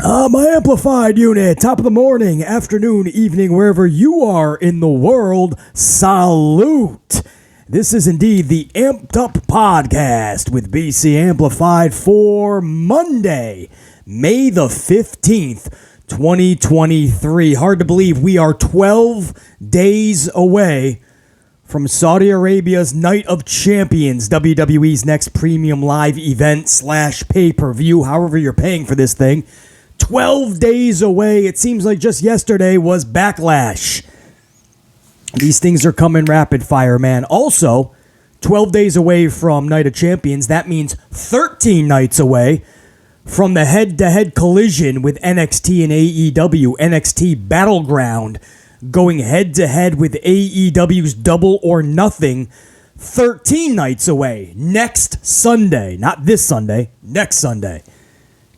My amplified unit, top of the morning, afternoon, evening, wherever you are in the world, salute. This is indeed the Amped Up Podcast with BC Amplified for Monday, May the 15th, 2023. Hard to believe we are 12 days away from Saudi Arabia's Night of Champions, WWE's next premium live event / pay-per-view, however you're paying for this thing. 12 days away. It seems like just yesterday was Backlash. These things are coming rapid fire, man. Also, 12 days away from Night of Champions. That means 13 nights away from the head-to-head collision with NXT and AEW. NXT Battleground going head-to-head with AEW's Double or Nothing. 13 nights away. Next Sunday. Not this Sunday. Next Sunday.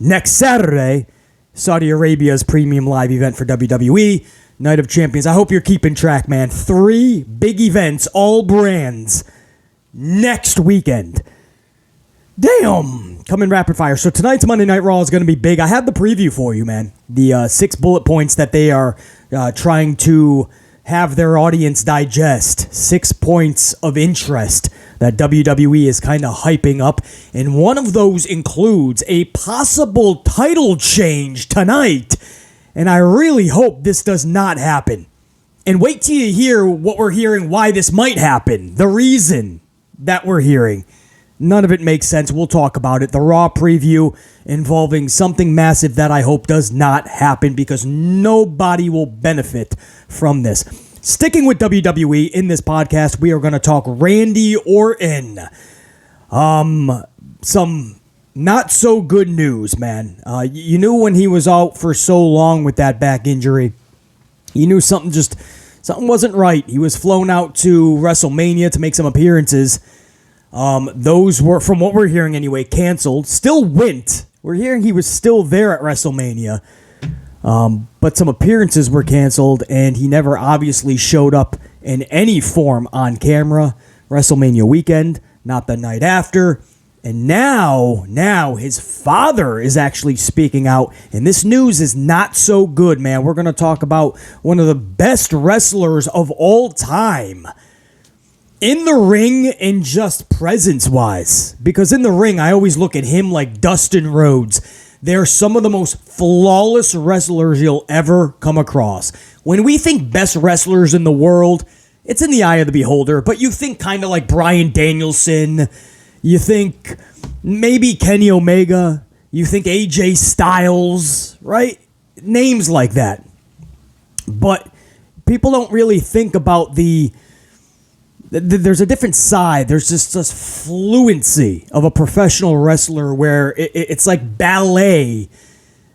Next Saturday. Saudi Arabia's premium live event for WWE, Night of Champions. I hope you're keeping track, man. 3 big events, all brands, next weekend. Damn! Coming rapid fire. So tonight's Monday Night Raw is going to be big. I have the preview for you, man. The 6 bullet points that they are trying to have their audience digest. 6 points of interest that WWE is kind of hyping up. And one of those includes a possible title change tonight. And I really hope this does not happen. And wait till you hear what we're hearing, why this might happen. The reason that we're hearing. None of it makes sense. We'll talk about it. The Raw preview involving something massive that I hope does not happen because nobody will benefit from this. Sticking with WWE in this podcast, we are going to talk Randy Orton. Some not so good news, man. You knew when he was out for so long with that back injury, you knew something wasn't right. He was flown out to WrestleMania to make some appearances. Those were, from what we're hearing anyway, canceled. Still went. We're hearing he was still there at WrestleMania. But some appearances were canceled, and he never obviously showed up in any form on camera. WrestleMania weekend, not the night after. And now his father is actually speaking out, and this news is not so good, man. We're going to talk about one of the best wrestlers of all time in the ring and just presence-wise. Because in the ring, I always look at him like Dustin Rhodes. They're some of the most flawless wrestlers you'll ever come across. When we think best wrestlers in the world, it's in the eye of the beholder, but you think kind of like Bryan Danielson, you think maybe Kenny Omega, you think AJ Styles, right? Names like that. But people don't really think about there's a different side. There's just this fluency of a professional wrestler where it's like ballet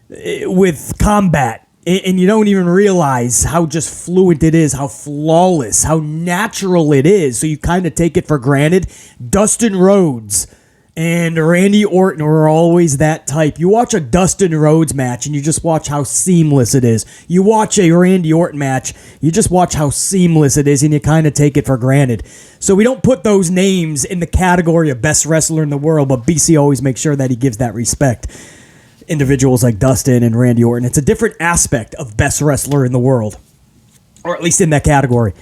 with combat. And you don't even realize how just fluent it is, how flawless, how natural it is. So you kind of take it for granted. Dustin Rhodes and Randy Orton were always that type. You watch a Dustin Rhodes match and you just watch how seamless it is. You watch a Randy Orton match, you just watch how seamless it is and you kind of take it for granted. So we don't put those names in the category of best wrestler in the world, but BC always makes sure that he gives that respect. Individuals like Dustin and Randy Orton. It's a different aspect of best wrestler in the world, or at least in that category.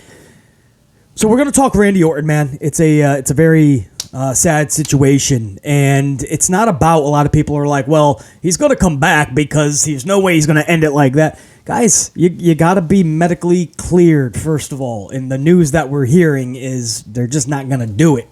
So we're going to talk Randy Orton, man. It's a very sad situation, and it's not about, a lot of people are like, well, he's going to come back because there's no way he's going to end it like that. Guys, you got to be medically cleared, first of all, and the news that we're hearing is they're just not going to do it.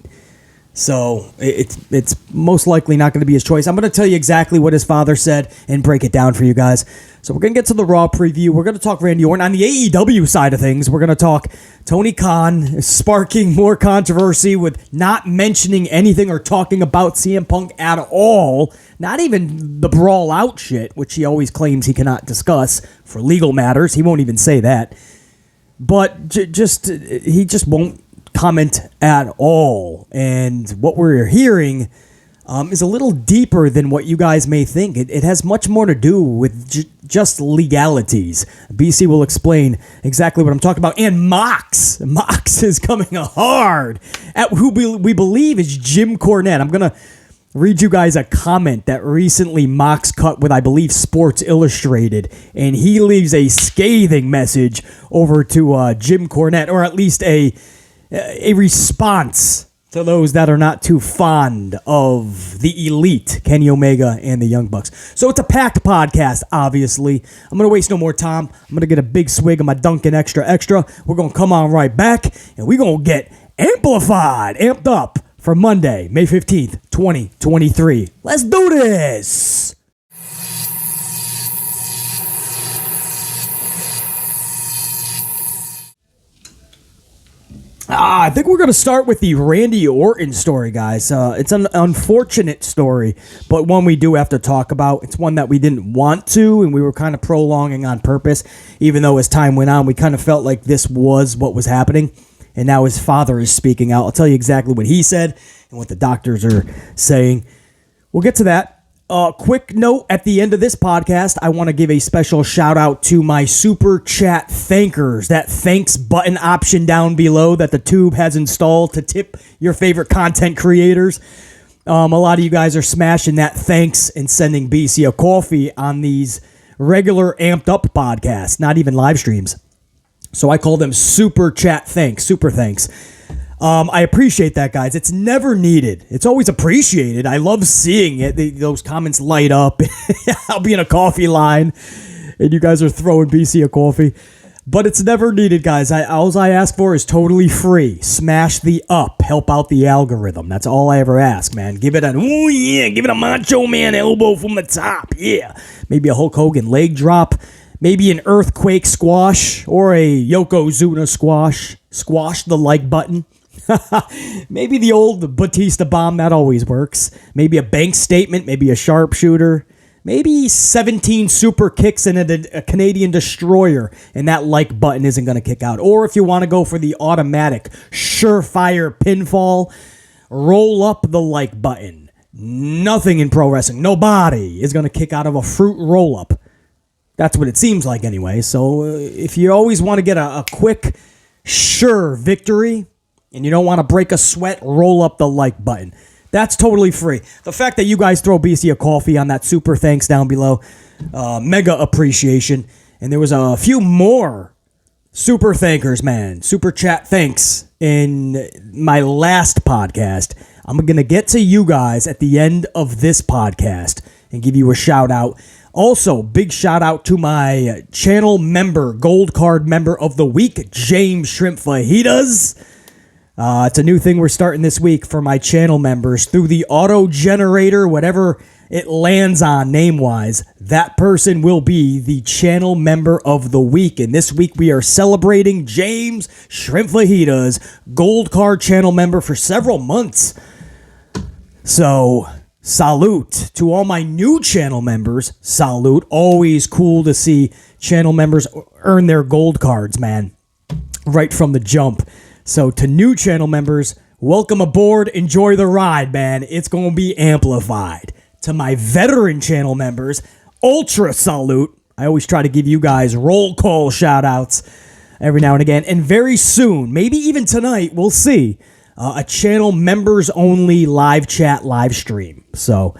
So it's most likely not going to be his choice. I'm going to tell you exactly what his father said and break it down for you guys. So we're going to get to the Raw preview. We're going to talk Randy Orton. On the AEW side of things, we're going to talk Tony Khan sparking more controversy with not mentioning anything or talking about CM Punk at all. Not even the brawl out shit, which he always claims he cannot discuss for legal matters. He won't even say that. But he just won't comment at all. And what we're hearing is a little deeper than what you guys may think. It has much more to do with just legalities. BC will explain exactly what I'm talking about. And Mox is coming hard at who we believe is Jim Cornette. I'm going to read you guys a comment that recently Mox cut with, I believe, Sports Illustrated, and he leaves a scathing message over to Jim Cornette, or at least a response to those that are not too fond of the Elite, Kenny Omega and the Young Bucks. So it's a packed podcast, obviously. I'm going to waste no more time. I'm going to get a big swig of my Dunkin' Extra Extra. We're going to come on right back, and we're going to get amped up for Monday, May 15th, 2023. Let's do this! I think we're going to start with the Randy Orton story, guys. It's an unfortunate story, but one we do have to talk about. It's one that we didn't want to, and we were kind of prolonging on purpose, even though as time went on, we kind of felt like this was what was happening, and now his father is speaking out. I'll tell you exactly what he said and what the doctors are saying. We'll get to that. Quick note at the end of this podcast, I want to give a special shout out to my super chat thankers. That thanks button option down below that the tube has installed to tip your favorite content creators. A lot of you guys are smashing that thanks and sending BC a coffee on these regular amped up podcasts, not even live streams. So I call them super chat thanks, super thanks. I appreciate that, guys. It's never needed. It's always appreciated. I love seeing it. Those comments light up. I'll be in a coffee line, and you guys are throwing BC a coffee. But it's never needed, guys. All I ask for is totally free. Smash the up. Help out the algorithm. That's all I ever ask, man. Give it a Macho Man elbow from the top. Yeah. Maybe a Hulk Hogan leg drop. Maybe an earthquake squash or a Yokozuna squash. Squash the like button. Maybe the old Batista bomb, that always works. Maybe a bank statement, maybe a sharpshooter. Maybe 17 super kicks and a Canadian destroyer, and that like button isn't going to kick out. Or if you want to go for the automatic surefire pinfall, roll up the like button. Nothing in pro wrestling, nobody is going to kick out of a fruit roll up. That's what it seems like anyway. So if you always want to get a quick, sure victory, and you don't want to break a sweat, roll up the like button. That's totally free. The fact that you guys throw BC a coffee on that super thanks down below, mega appreciation. And there was a few more super thankers, man. Super chat thanks in my last podcast. I'm going to get to you guys at the end of this podcast and give you a shout out. Also, big shout out to my channel member, gold card member of the week, James Shrimp Fajitas. It's a new thing we're starting this week for my channel members. Through the auto generator, whatever it lands on name-wise, that person will be the channel member of the week. And this week we are celebrating James Shrimp Fajitas, gold card channel member for several months. So, salute to all my new channel members. Salute. Always cool to see channel members earn their gold cards, man. Right from the jump. So to new channel members, welcome aboard. Enjoy the ride, man. It's going to be amplified. To my veteran channel members, ultra salute. I always try to give you guys roll call shout outs every now and again. And very soon, maybe even tonight, we'll see, a channel members only live chat live stream. So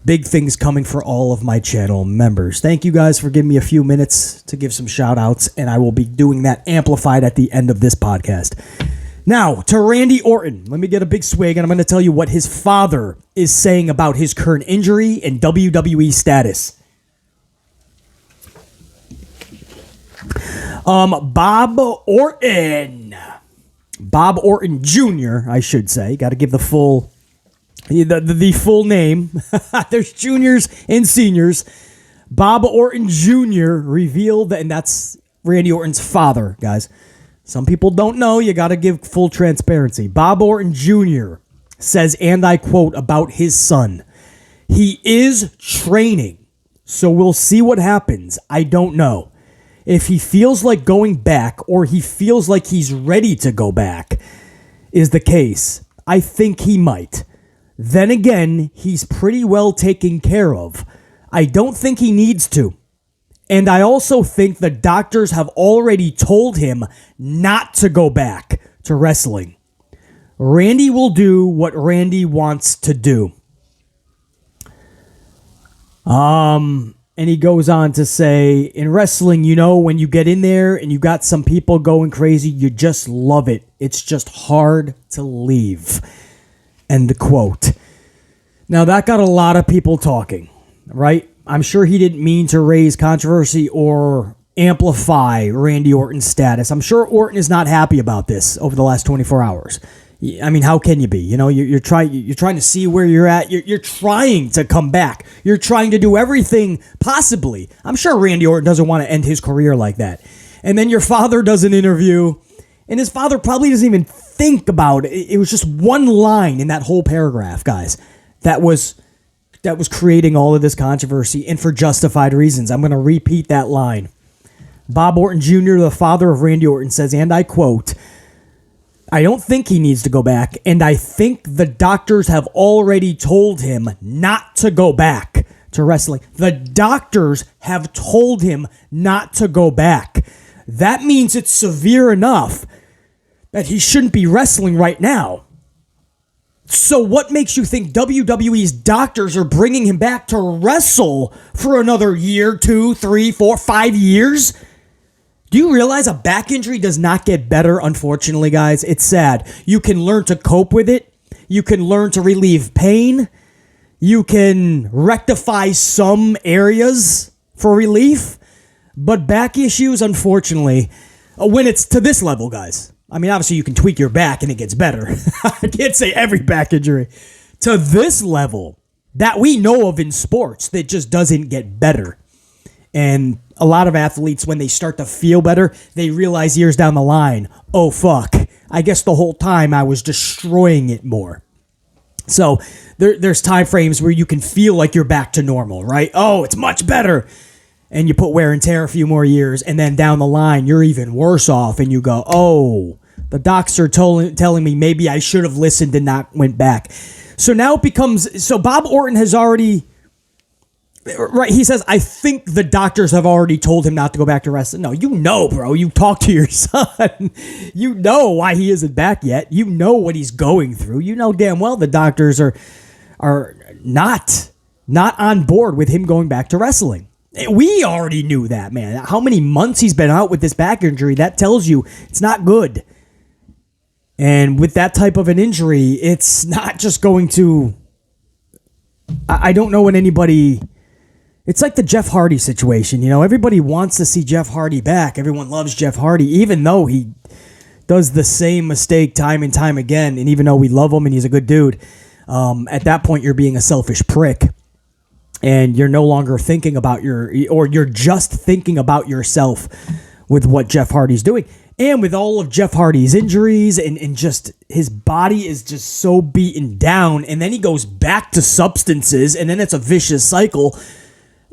big things coming for all of my channel members. Thank you guys for giving me a few minutes to give some shout outs, and I will be doing that amplified at the end of this podcast. Now, to Randy Orton. Let me get a big swig, and I'm going to tell you what his father is saying about his current injury and WWE status. Bob Orton Jr., I should say. Got to give the full name. There's juniors and seniors. Bob Orton Jr. revealed, and that's Randy Orton's father, guys. Some people don't know. You got to give full transparency. Bob Orton Jr. says, and I quote, about his son, he is training, so we'll see what happens. I don't know. If he feels like going back or he feels like he's ready to go back is the case, I think he might. Then again, he's pretty well taken care of. I don't think he needs to. And I also think the doctors have already told him not to go back to wrestling. Randy will do what Randy wants to do. And he goes on to say, in wrestling, when you get in there and you got some people going crazy, you just love it. It's just hard to leave. End quote. Now, that got a lot of people talking, right? I'm sure he didn't mean to raise controversy or amplify Randy Orton's status. I'm sure Orton is not happy about this over the last 24 hours. I mean, how can you be? You're trying to see where you're at. You're trying to come back. You're trying to do everything possibly. I'm sure Randy Orton doesn't want to end his career like that. And then your father does an interview, and his father probably doesn't even think about it. It was just one line in that whole paragraph, guys, that was creating all of this controversy, and for justified reasons. I'm going to repeat that line. Bob Orton Jr., the father of Randy Orton, says, and I quote, I don't think he needs to go back, and I think the doctors have already told him not to go back to wrestling. The doctors have told him not to go back. That means it's severe enough that he shouldn't be wrestling right now. So what makes you think WWE's doctors are bringing him back to wrestle for another year, 2, 3, 4, 5 years? Do you realize a back injury does not get better, unfortunately, guys? It's sad. You can learn to cope with it. You can learn to relieve pain. You can rectify some areas for relief. But back issues, unfortunately, when it's to this level, guys. I mean, obviously, you can tweak your back and it gets better. I can't say every back injury. To this level that we know of in sports, that just doesn't get better. And a lot of athletes, when they start to feel better, they realize years down the line, oh, fuck, I guess the whole time I was destroying it more. So there's time frames where you can feel like you're back to normal, right? Oh, it's much better. And you put wear and tear a few more years, and then down the line, you're even worse off, and you go, oh, the docs are telling me maybe I should have listened and not went back. So now it becomes, so Bob Orton has already, right, he says, I think the doctors have already told him not to go back to wrestling. No, bro, you talk to your son. You know why he isn't back yet. You know what he's going through. You know damn well the doctors are not on board with him going back to wrestling. We already knew that, man. How many months he's been out with this back injury, that tells you it's not good. And with that type of an injury, it's not just going to, I don't know when anybody, it's like the Jeff Hardy situation. Everybody wants to see Jeff Hardy back. Everyone loves Jeff Hardy, even though he does the same mistake time and time again. And even though we love him and he's a good dude, at that point, you're being a selfish prick. And you're no longer thinking about you're just thinking about yourself with what Jeff Hardy's doing. And with all of Jeff Hardy's injuries and just his body is just so beaten down. And then he goes back to substances and then it's a vicious cycle.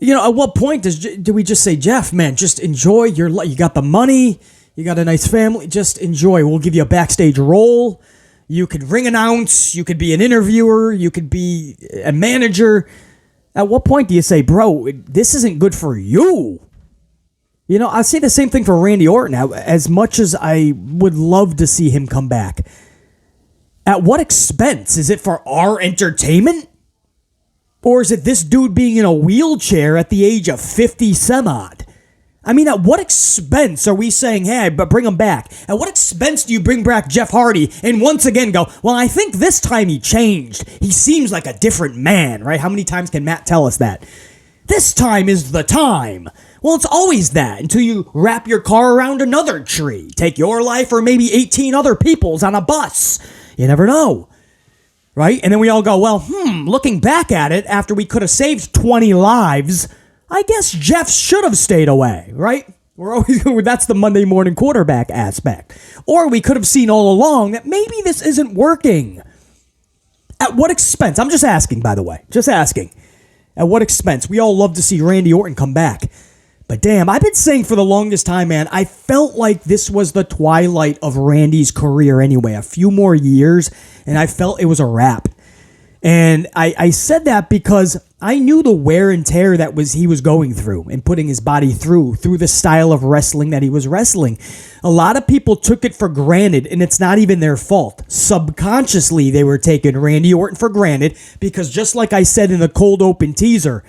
At what point do we just say, Jeff, man, just enjoy your life. You got the money. You got a nice family. Just enjoy. We'll give you a backstage role. You could ring announce. You could be an interviewer. You could be a manager. At what point do you say, bro, this isn't good for you? I say the same thing for Randy Orton. As much as I would love to see him come back, at what expense? Is it for our entertainment? Or is it this dude being in a wheelchair at the age of 50 some odd? I mean, at what expense are we saying, hey, but bring him back? At what expense do you bring back Jeff Hardy and once again go, well, I think this time he changed. He seems like a different man, right? How many times can Matt tell us that? This time is the time. Well, it's always that until you wrap your car around another tree. Take your life or maybe 18 other people's on a bus. You never know, right? And then we all go, well, looking back at it, after we could have saved 20 lives, I guess Jeff should have stayed away, right? That's the Monday morning quarterback aspect. Or we could have seen all along that maybe this isn't working. At what expense? I'm just asking, by the way. Just asking. At what expense? We all love to see Randy Orton come back. But damn, I've been saying for the longest time, man, I felt like this was the twilight of Randy's career anyway. A few more years, and I felt it was a wrap. And I said that because I knew the wear and tear that he was going through and putting his body through the style of wrestling that he was wrestling. A lot of people took it for granted, and it's not even their fault. Subconsciously, they were taking Randy Orton for granted because just like I said in the cold open teaser,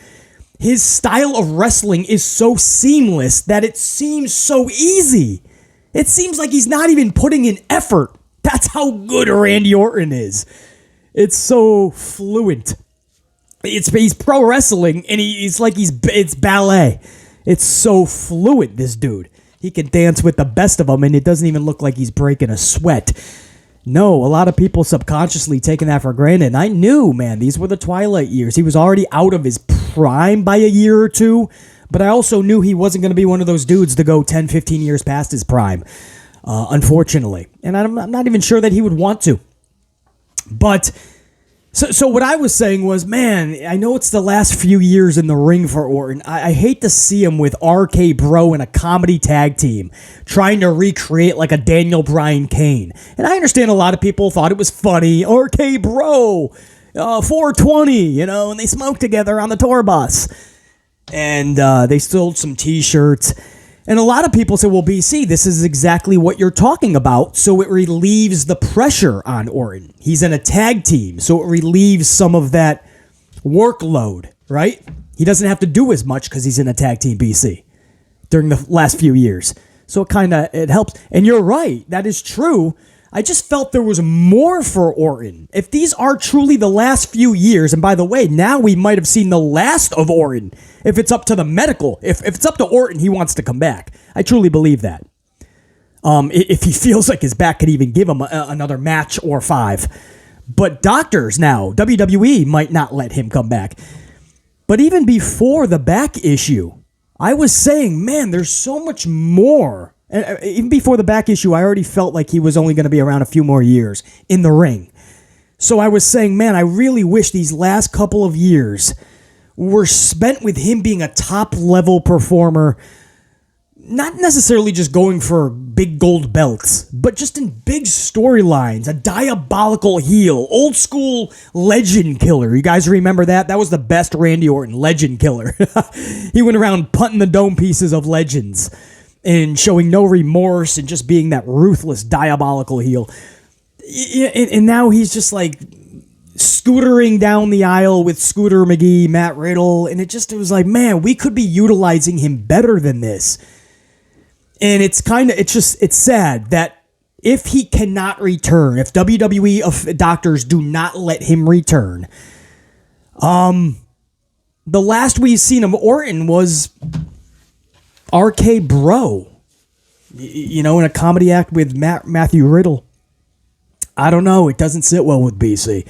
His style of wrestling is so seamless that it seems so easy. It seems like he's not even putting in effort. That's how good Randy Orton is. It's so fluent. He's pro wrestling, and it's ballet. It's so fluent, this dude. He can dance with the best of them, and it doesn't even look like he's breaking a sweat. No, a lot of people subconsciously taking that for granted. And I knew, man, these were the twilight years. He was already out of his prime by a year or two, but I also knew he wasn't going to be one of those dudes to go 10, 15 years past his prime, unfortunately. And I'm not even sure that he would want to. But So what I was saying was, man, I know it's the last few years in the ring for Orton. I hate to see him with RK Bro in a comedy tag team trying to recreate like a Daniel Bryan Kane. And I understand a lot of people thought it was funny. RK Bro, 420, and they smoked together on the tour bus. And they sold some T-shirts. And a lot of people say, well, BC, this is exactly what you're talking about, so it relieves the pressure on Orton. He's in a tag team, so it relieves some of that workload, right? He doesn't have to do as much because he's in a tag team, BC, during the last few years. So it helps. And you're right, that is true. I just felt there was more for Orton. If these are truly the last few years, and by the way, now we might have seen the last of Orton. If it's up to the medical, if it's up to Orton, he wants to come back. I truly believe that. If he feels like his back could even give him another match or 5. But doctors now, WWE might not let him come back. But even before the back issue, I was saying, man, there's so much more. And even before the back issue, I already felt like he was only going to be around a few more years in the ring. So I was saying, man, I really wish these last couple of years were spent with him being a top-level performer, not necessarily just going for big gold belts, but just in big storylines, a diabolical heel, old-school legend killer. You guys remember that? That was the best Randy Orton, legend killer. He went around punting the dome pieces of legends and showing no remorse and just being that ruthless, diabolical heel. And now he's just like scootering down the aisle with Scooter McGee, Matt Riddle, and it was like, man, we could be utilizing him better than this. And it's sad that if he cannot return, if WWE doctors do not let him return, the last we've seen of Orton was RK Bro, in a comedy act with Matthew Riddle. I don't know. It doesn't sit well with BC.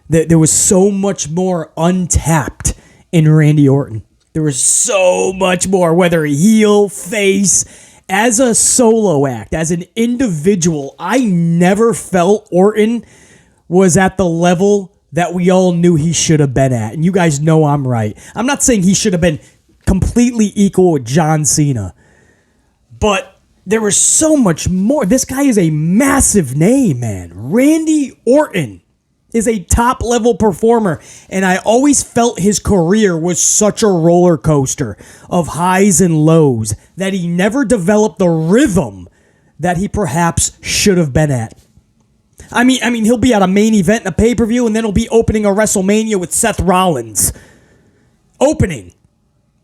There was so much more untapped in Randy Orton. There was so much more, whether heel, face, as a solo act, as an individual. I never felt Orton was at the level that we all knew he should have been at. And you guys know I'm right. I'm not saying he should have been completely equal with John Cena, but there was so much more. This guy is a massive name, man. Randy Orton is a top-level performer, and I always felt his career was such a roller coaster of highs and lows that he never developed the rhythm that he perhaps should have been at. I mean, he'll be at a main event in a pay-per-view, and then he'll be opening a WrestleMania with Seth Rollins. Opening,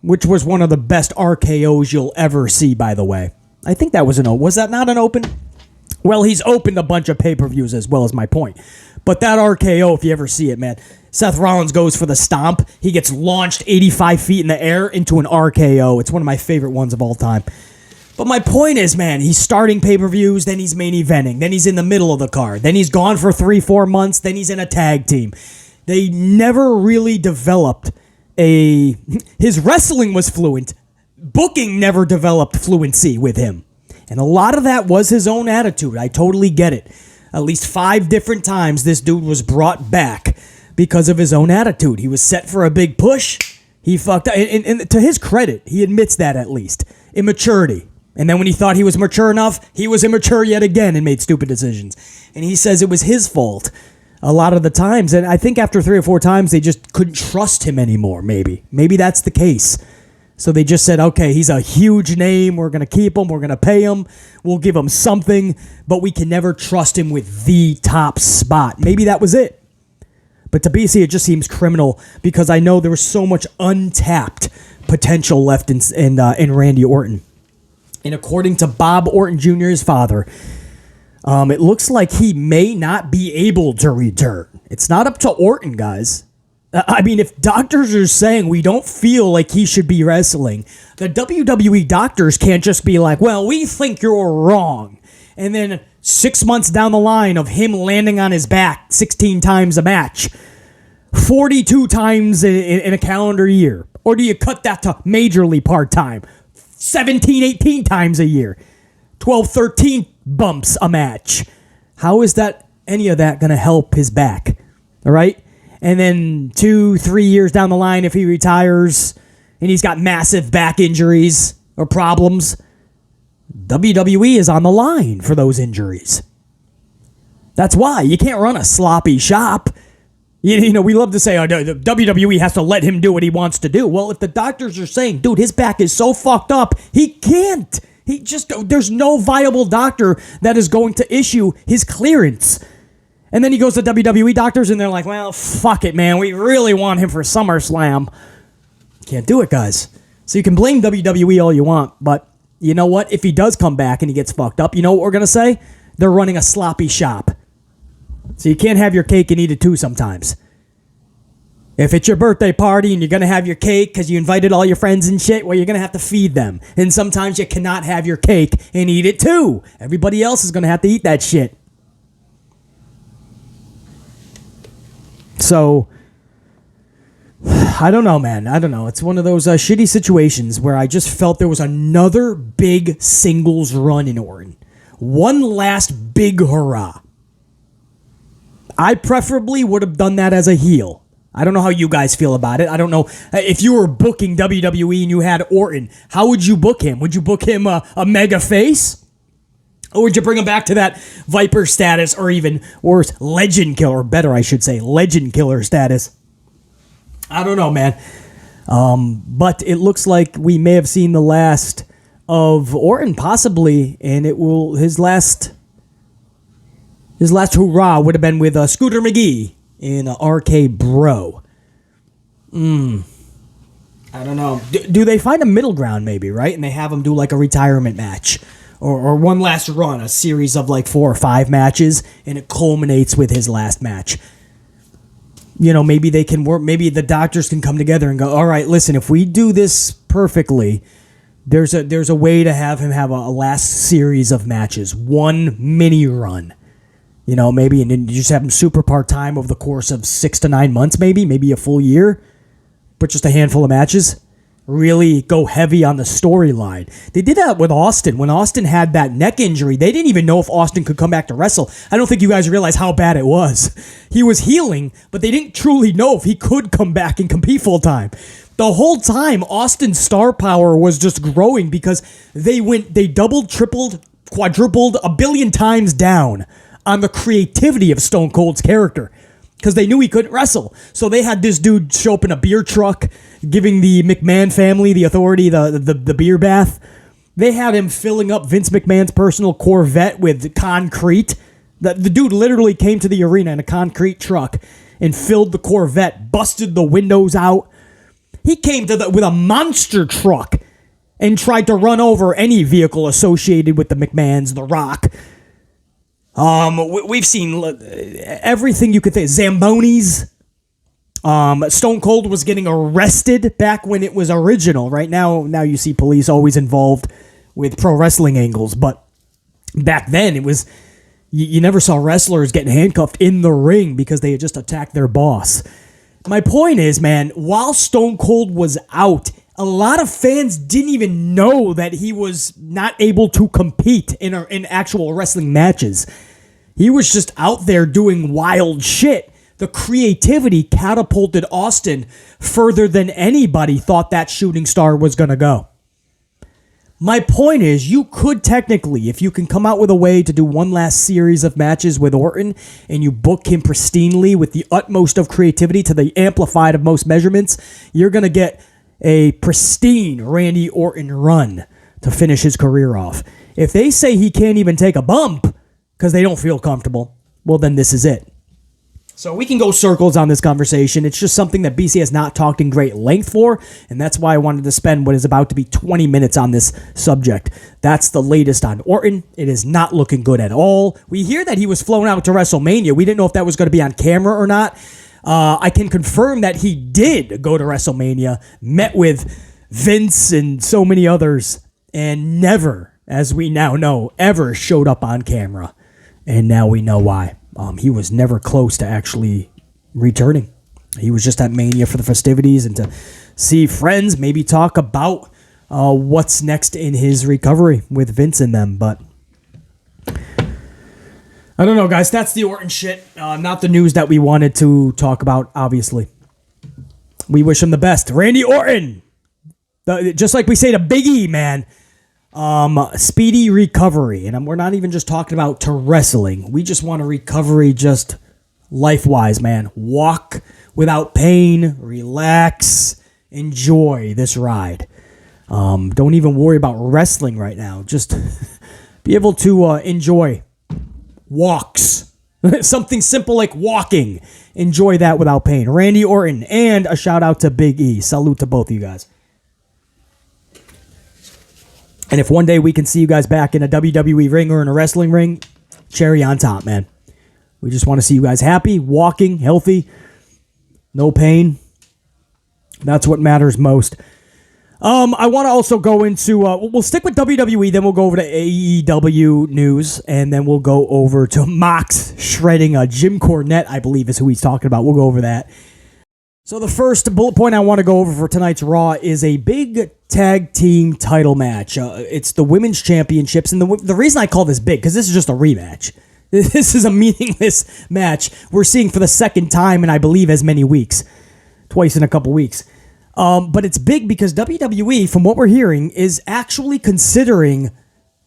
which was one of the best RKOs you'll ever see, by the way. I think that was was that not an open? Well, he's opened a bunch of pay-per-views as well, as my point. But that RKO, if you ever see it, man, Seth Rollins goes for the stomp. He gets launched 85 feet in the air into an RKO. It's one of my favorite ones of all time. But my point is, man, he's starting pay-per-views, then he's main eventing, then he's in the middle of the card, then he's gone for 3-4 months, then he's in a tag team. They never really developed his wrestling was fluent. Booking never developed fluency with him. And a lot of that was his own attitude. I totally get it. At least 5 different times this dude was brought back because of his own attitude. He was set for a big push. He fucked up. And to his credit, he admits that at least. Immaturity. And then when he thought he was mature enough, he was immature yet again and made stupid decisions. And he says it was his fault a lot of the times. And I think after 3 or 4 times, they just couldn't trust him anymore, maybe. Maybe that's the case. So they just said, okay, he's a huge name. We're going to keep him. We're going to pay him. We'll give him something, but we can never trust him with the top spot. Maybe that was it. But to BC, it just seems criminal because I know there was so much untapped potential left in Randy Orton. And according to Bob Orton Jr., his father, it looks like he may not be able to return. It's not up to Orton, guys. I mean, if doctors are saying we don't feel like he should be wrestling, the WWE doctors can't just be like, well, we think you're wrong. And then 6 months down the line of him landing on his back 16 times a match, 42 times in a calendar year. Or do you cut that to majorly part-time, 17, 18 times a year, 12, 13 bumps a match? How is that any of that going to help his back? All right? And then 2-3 years down the line, if he retires and he's got massive back injuries or problems, WWE is on the line for those injuries. That's why you can't run a sloppy shop. You know, we love to say, oh, the WWE has to let him do what he wants to do. Well, if the doctors are saying, dude, his back is so fucked up, he can't. There's no viable doctor that is going to issue his clearance. And then he goes to WWE doctors, and they're like, well, fuck it, man. We really want him for SummerSlam. Can't do it, guys. So you can blame WWE all you want, but you know what? If he does come back and he gets fucked up, you know what we're going to say? They're running a sloppy shop. So you can't have your cake and eat it too sometimes. If it's your birthday party and you're going to have your cake because you invited all your friends and shit, well, you're going to have to feed them. And sometimes you cannot have your cake and eat it too. Everybody else is going to have to eat that shit. So, I don't know, man. I don't know. It's one of those shitty situations where I just felt there was another big singles run in Orton. One last big hurrah. I preferably would have done that as a heel. I don't know how you guys feel about it. I don't know. If you were booking WWE and you had Orton, how would you book him? Would you book him a mega face? Or would you bring him back to that Viper status, or even worse, Legend Killer, better I should say, Legend Killer status? I don't know, man. But it looks like we may have seen the last of Orton, possibly, and it will his last hurrah would have been with Scooter McGee in RK Bro. I don't know. Do they find a middle ground, maybe, right? And they have him do like a retirement match. Or one last run, a series of like 4 or 5 matches, and it culminates with his last match. You know, maybe they can work, maybe the doctors can come together and go, all right, listen, if we do this perfectly, there's a way to have him have a last series of matches, one mini run. You know, maybe, and then you just have him super part-time over the course of 6 to 9 months, maybe a full year, but just a handful of matches. Really go heavy on the storyline. They did that with Austin. When Austin had that neck injury, they didn't even know if Austin could come back to wrestle. I don't think you guys realize how bad it was. He was healing, but they didn't truly know if he could come back and compete full-time. The whole time, Austin's star power was just growing because they doubled, tripled, quadrupled, a billion times down on the creativity of Stone Cold's character. Because they knew he couldn't wrestle. So they had this dude show up in a beer truck, giving the McMahon family, the authority, the beer bath. They had him filling up Vince McMahon's personal Corvette with concrete. The dude literally came to the arena in a concrete truck and filled the Corvette, busted the windows out. He came with a monster truck and tried to run over any vehicle associated with the McMahons, The Rock. We've seen everything you could think. Zambonis. Stone Cold was getting arrested back when it was original. Right now you see police always involved with pro wrestling angles. But back then, it was you never saw wrestlers getting handcuffed in the ring because they had just attacked their boss. My point is, man, while Stone Cold was out, a lot of fans didn't even know that he was not able to compete in actual wrestling matches. He was just out there doing wild shit. The creativity catapulted Austin further than anybody thought that shooting star was going to go. My point is, you could technically, if you can come out with a way to do one last series of matches with Orton, and you book him pristinely with the utmost of creativity to the amplified of most measurements, you're going to get a pristine Randy Orton run to finish his career off. If they say he can't even take a bump because they don't feel comfortable, well, then this is it. So we can go circles on this conversation. It's just something that BC has not talked in great length for, and that's why I wanted to spend what is about to be 20 minutes on this subject. That's the latest on Orton. It is not looking good at all. We hear that he was flown out to WrestleMania. We didn't know if that was going to be on camera or not. I can confirm that he did go to WrestleMania, met with Vince and so many others, and never, as we now know, ever showed up on camera. And now we know why. He was never close to actually returning. He was just at Mania for the festivities and to see friends, maybe talk about what's next in his recovery with Vince and them. But I don't know, guys. That's the Orton shit. Not the news that we wanted to talk about, obviously. We wish him the best. Randy Orton. Just like we say to Big E, man. Speedy recovery. And we're not even just talking about to wrestling. We just want a recovery just life-wise, man. Walk without pain. Relax. Enjoy this ride. Don't even worry about wrestling right now. Just be able to enjoy walks. Something simple like walking. Enjoy that without pain. Randy Orton. And a shout out to Big E. Salute to both of you guys. And if one day we can see you guys back in a WWE ring or in a wrestling ring, cherry on top, man. We just want to see you guys happy, walking, healthy, no pain. That's what matters most. I want to also go into, we'll stick with WWE, then we'll go over to AEW news, and then we'll go over to Mox shredding Jim Cornette, I believe is who he's talking about. We'll go over that. So the first bullet point I want to go over for tonight's Raw is a big tag team title match. It's the women's championships, and the reason I call this big, because this is just a rematch. This is a meaningless match we're seeing for the second time in, I believe, as many weeks. Twice in a couple weeks. But it's big because WWE, from what we're hearing, is actually considering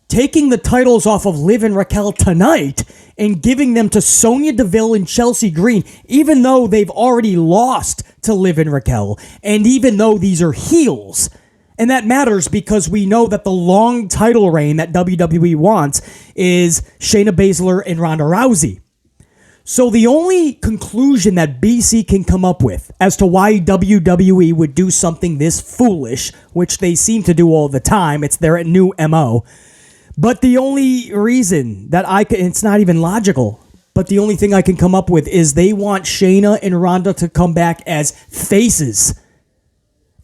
taking the titles off of Liv and Raquel tonight and giving them to Sonya Deville and Chelsea Green, even though they've already lost to Liv and Raquel, and even though these are heels. And that matters because we know that the long title reign that WWE wants is Shayna Baszler and Ronda Rousey. So the only conclusion that BC can come up with as to why WWE would do something this foolish, which they seem to do all the time, it's their new MO, but the only reason that it's not even logical, but the only thing I can come up with is they want Shayna and Ronda to come back as faces.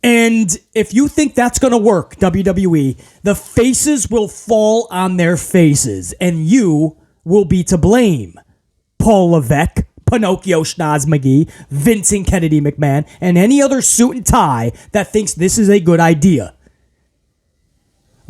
And if you think that's going to work, WWE, the faces will fall on their faces, and you will be to blame. Paul Levesque, Pinocchio Schnoz McGee, Vincent Kennedy McMahon, and any other suit and tie that thinks this is a good idea.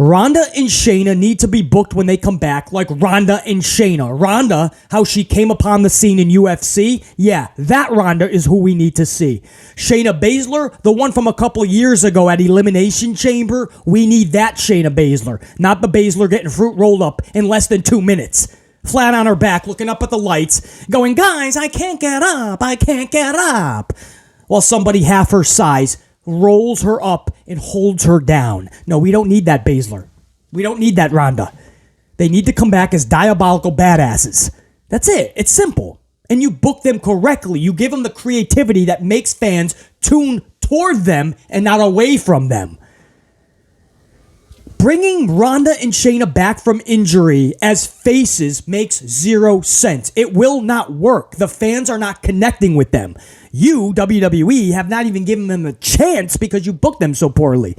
Ronda and Shayna need to be booked when they come back like Ronda and Shayna. Ronda, how she came upon the scene in UFC, yeah, that Ronda is who we need to see. Shayna Baszler, the one from a couple years ago at Elimination Chamber, we need that Shayna Baszler, not the Baszler getting fruit rolled up in less than 2 minutes. Flat on her back, looking up at the lights, going, guys, I can't get up. While somebody half her size rolls her up and holds her down. No, we don't need that Baszler. We don't need that Ronda. They need to come back as diabolical badasses. That's it. It's simple. And you book them correctly. You give them the creativity that makes fans tune toward them and not away from them. Bringing Ronda and Shayna back from injury as faces makes zero sense. It will not work. The fans are not connecting with them. You, WWE, have not even given them a chance because you booked them so poorly.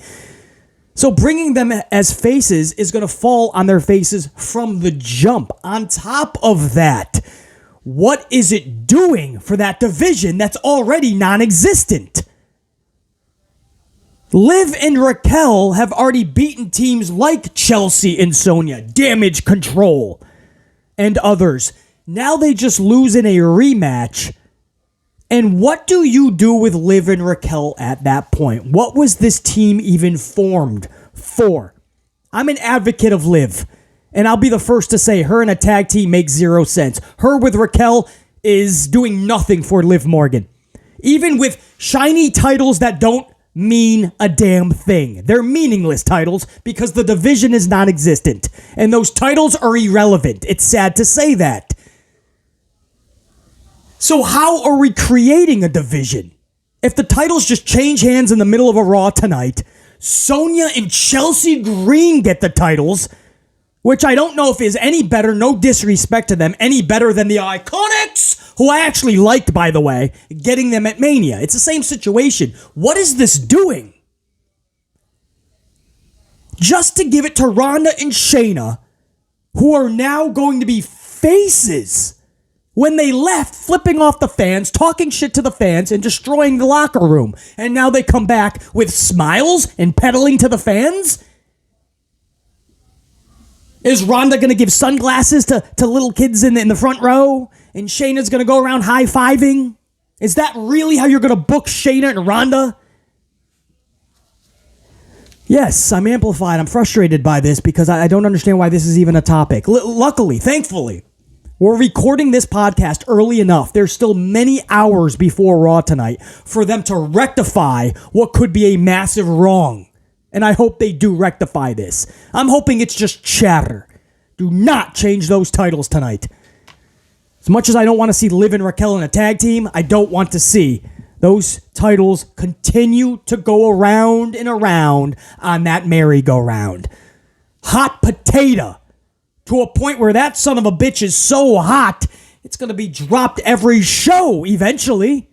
So bringing them as faces is going to fall on their faces from the jump. On top of that, what is it doing for that division that's already non-existent? Liv and Raquel have already beaten teams like Chelsea and Sonya, Damage Control, and others. Now they just lose in a rematch. And what do you do with Liv and Raquel at that point? What was this team even formed for? I'm an advocate of Liv, and I'll be the first to say her in a tag team makes zero sense. Her with Raquel is doing nothing for Liv Morgan. Even with shiny titles that don't mean a damn thing. They're meaningless titles because the division is non-existent. And those titles are irrelevant. It's sad to say that. So how are we creating a division? If the titles just change hands in the middle of a Raw tonight, Sonya and Chelsea Green get the titles, which I don't know if is any better, no disrespect to them, any better than the Iconics, who I actually liked, by the way, getting them at Mania. It's the same situation. What is this doing? Just to give it to Ronda and Shayna, who are now going to be faces. When they left, flipping off the fans, talking shit to the fans, and destroying the locker room. And now they come back with smiles and peddling to the fans? Is Ronda going to give sunglasses to little kids in the front row? And Shayna's going to go around high-fiving? Is that really how you're going to book Shayna and Ronda? Yes, I'm amplified. I'm frustrated by this because I don't understand why this is even a topic. Luckily, thankfully, we're recording this podcast early enough. There's still many hours before Raw tonight for them to rectify what could be a massive wrong. And I hope they do rectify this. I'm hoping it's just chatter. Do not change those titles tonight. As much as I don't want to see Liv and Raquel in a tag team, I don't want to see those titles continue to go around and around on that merry-go-round. Hot potato. To a point where that son of a bitch is so hot, it's going to be dropped every show eventually.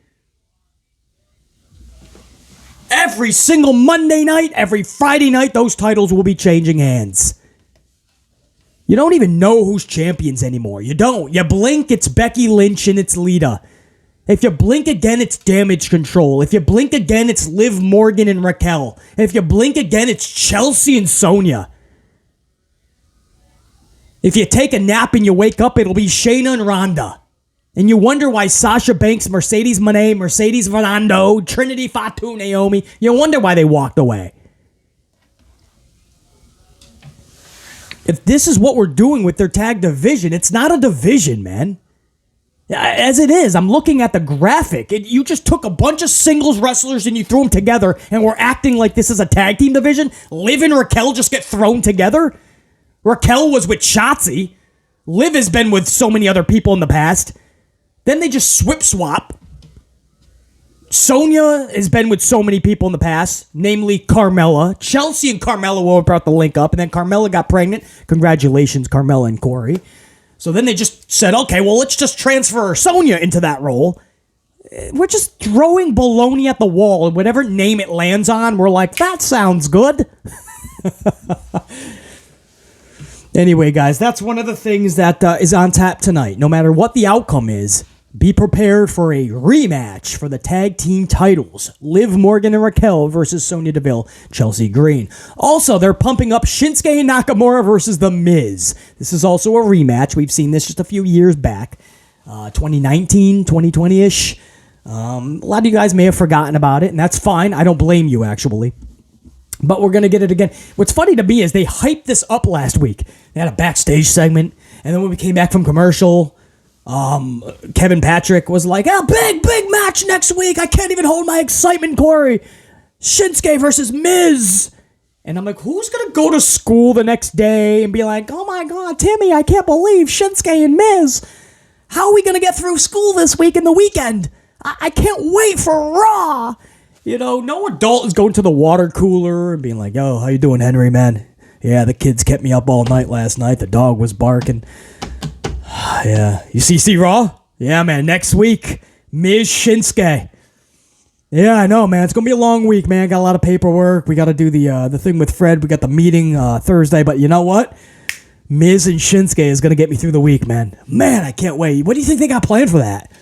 Every single Monday night, every Friday night, those titles will be changing hands. You don't even know who's champions anymore. You don't. You blink, it's Becky Lynch and it's Lita. If you blink again, it's Damage Control. If you blink again, it's Liv Morgan and Raquel. If you blink again, it's Chelsea and Sonya. If you take a nap and you wake up, it'll be Shayna and Ronda. And you wonder why Sasha Banks, Mercedes Moné, Mercedes Fernando, Trinity Fatu, Naomi, you wonder why they walked away. If this is what we're doing with their tag division, it's not a division, man. As it is, I'm looking at the graphic. You just took a bunch of singles wrestlers and you threw them together and we're acting like this is a tag team division? Liv and Raquel just get thrown together? Raquel was with Shotzi. Liv has been with so many other people in the past. Then they just swap. Sonya has been with so many people in the past, namely Carmella. Chelsea and Carmella were brought the link up, and then Carmella got pregnant. Congratulations, Carmella and Corey. So then they just said, okay, well, let's just transfer Sonya into that role. We're just throwing baloney at the wall, and whatever name it lands on, we're like, that sounds good. Anyway, guys, that's one of the things that is on tap tonight. No matter what the outcome is, be prepared for a rematch for the tag team titles. Liv Morgan and Raquel versus Sonya Deville, Chelsea Green. Also, they're pumping up Shinsuke Nakamura versus The Miz. This is also a rematch. We've seen this just a few years back. 2019, 2020-ish. A lot of you guys may have forgotten about it, and that's fine. I don't blame you, actually. But we're going to get it again. What's funny to me is they hyped this up last week. They had a backstage segment, and then when we came back from commercial, Kevin Patrick was like, oh, big match next week. I can't even hold my excitement, Corey. Shinsuke versus Miz. And I'm like, who's going to go to school the next day and be like, oh my God, Timmy, I can't believe Shinsuke and Miz. How are we going to get through school this week and the weekend? I can't wait for Raw. You know, no adult is going to the water cooler and being like, yo, how you doing, Henry, man? Yeah, the kids kept me up all night last night. The dog was barking. Yeah. You see Raw? Yeah, man. Next week, Miz Shinsuke. Yeah, I know, man. It's going to be a long week, man. Got a lot of paperwork. We got to do the thing with Fred. We got the meeting Thursday. But you know what? Miz and Shinsuke is going to get me through the week, man. Man, I can't wait. What do you think they got planned for that?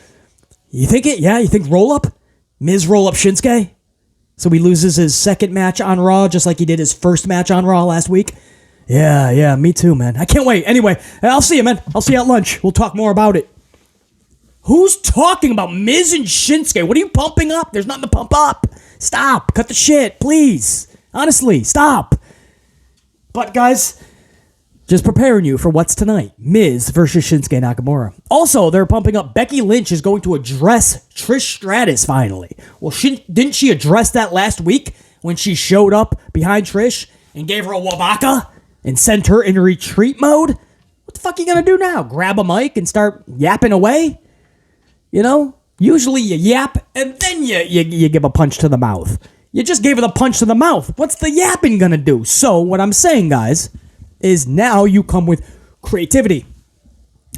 You think it? Yeah? You think roll-up? Miz roll-up Shinsuke? So he loses his second match on Raw just like he did his first match on Raw last week? Yeah, me too, man. I can't wait. Anyway, I'll see you, man. I'll see you at lunch. We'll talk more about it. Who's talking about Miz and Shinsuke? What are you pumping up? There's nothing to pump up. Stop. Cut the shit, please. Honestly, stop. But, guys, just preparing you for what's tonight. Miz versus Shinsuke Nakamura. Also, they're pumping up Becky Lynch is going to address Trish Stratus finally. Well, didn't she address that last week when she showed up behind Trish and gave her a wabaka and sent her in retreat mode? What the fuck are you going to do now? Grab a mic and start yapping away? Usually you yap and then you give a punch to the mouth. You just gave it a punch to the mouth. What's the yapping gonna do? So what I'm saying, guys, is now you come with creativity.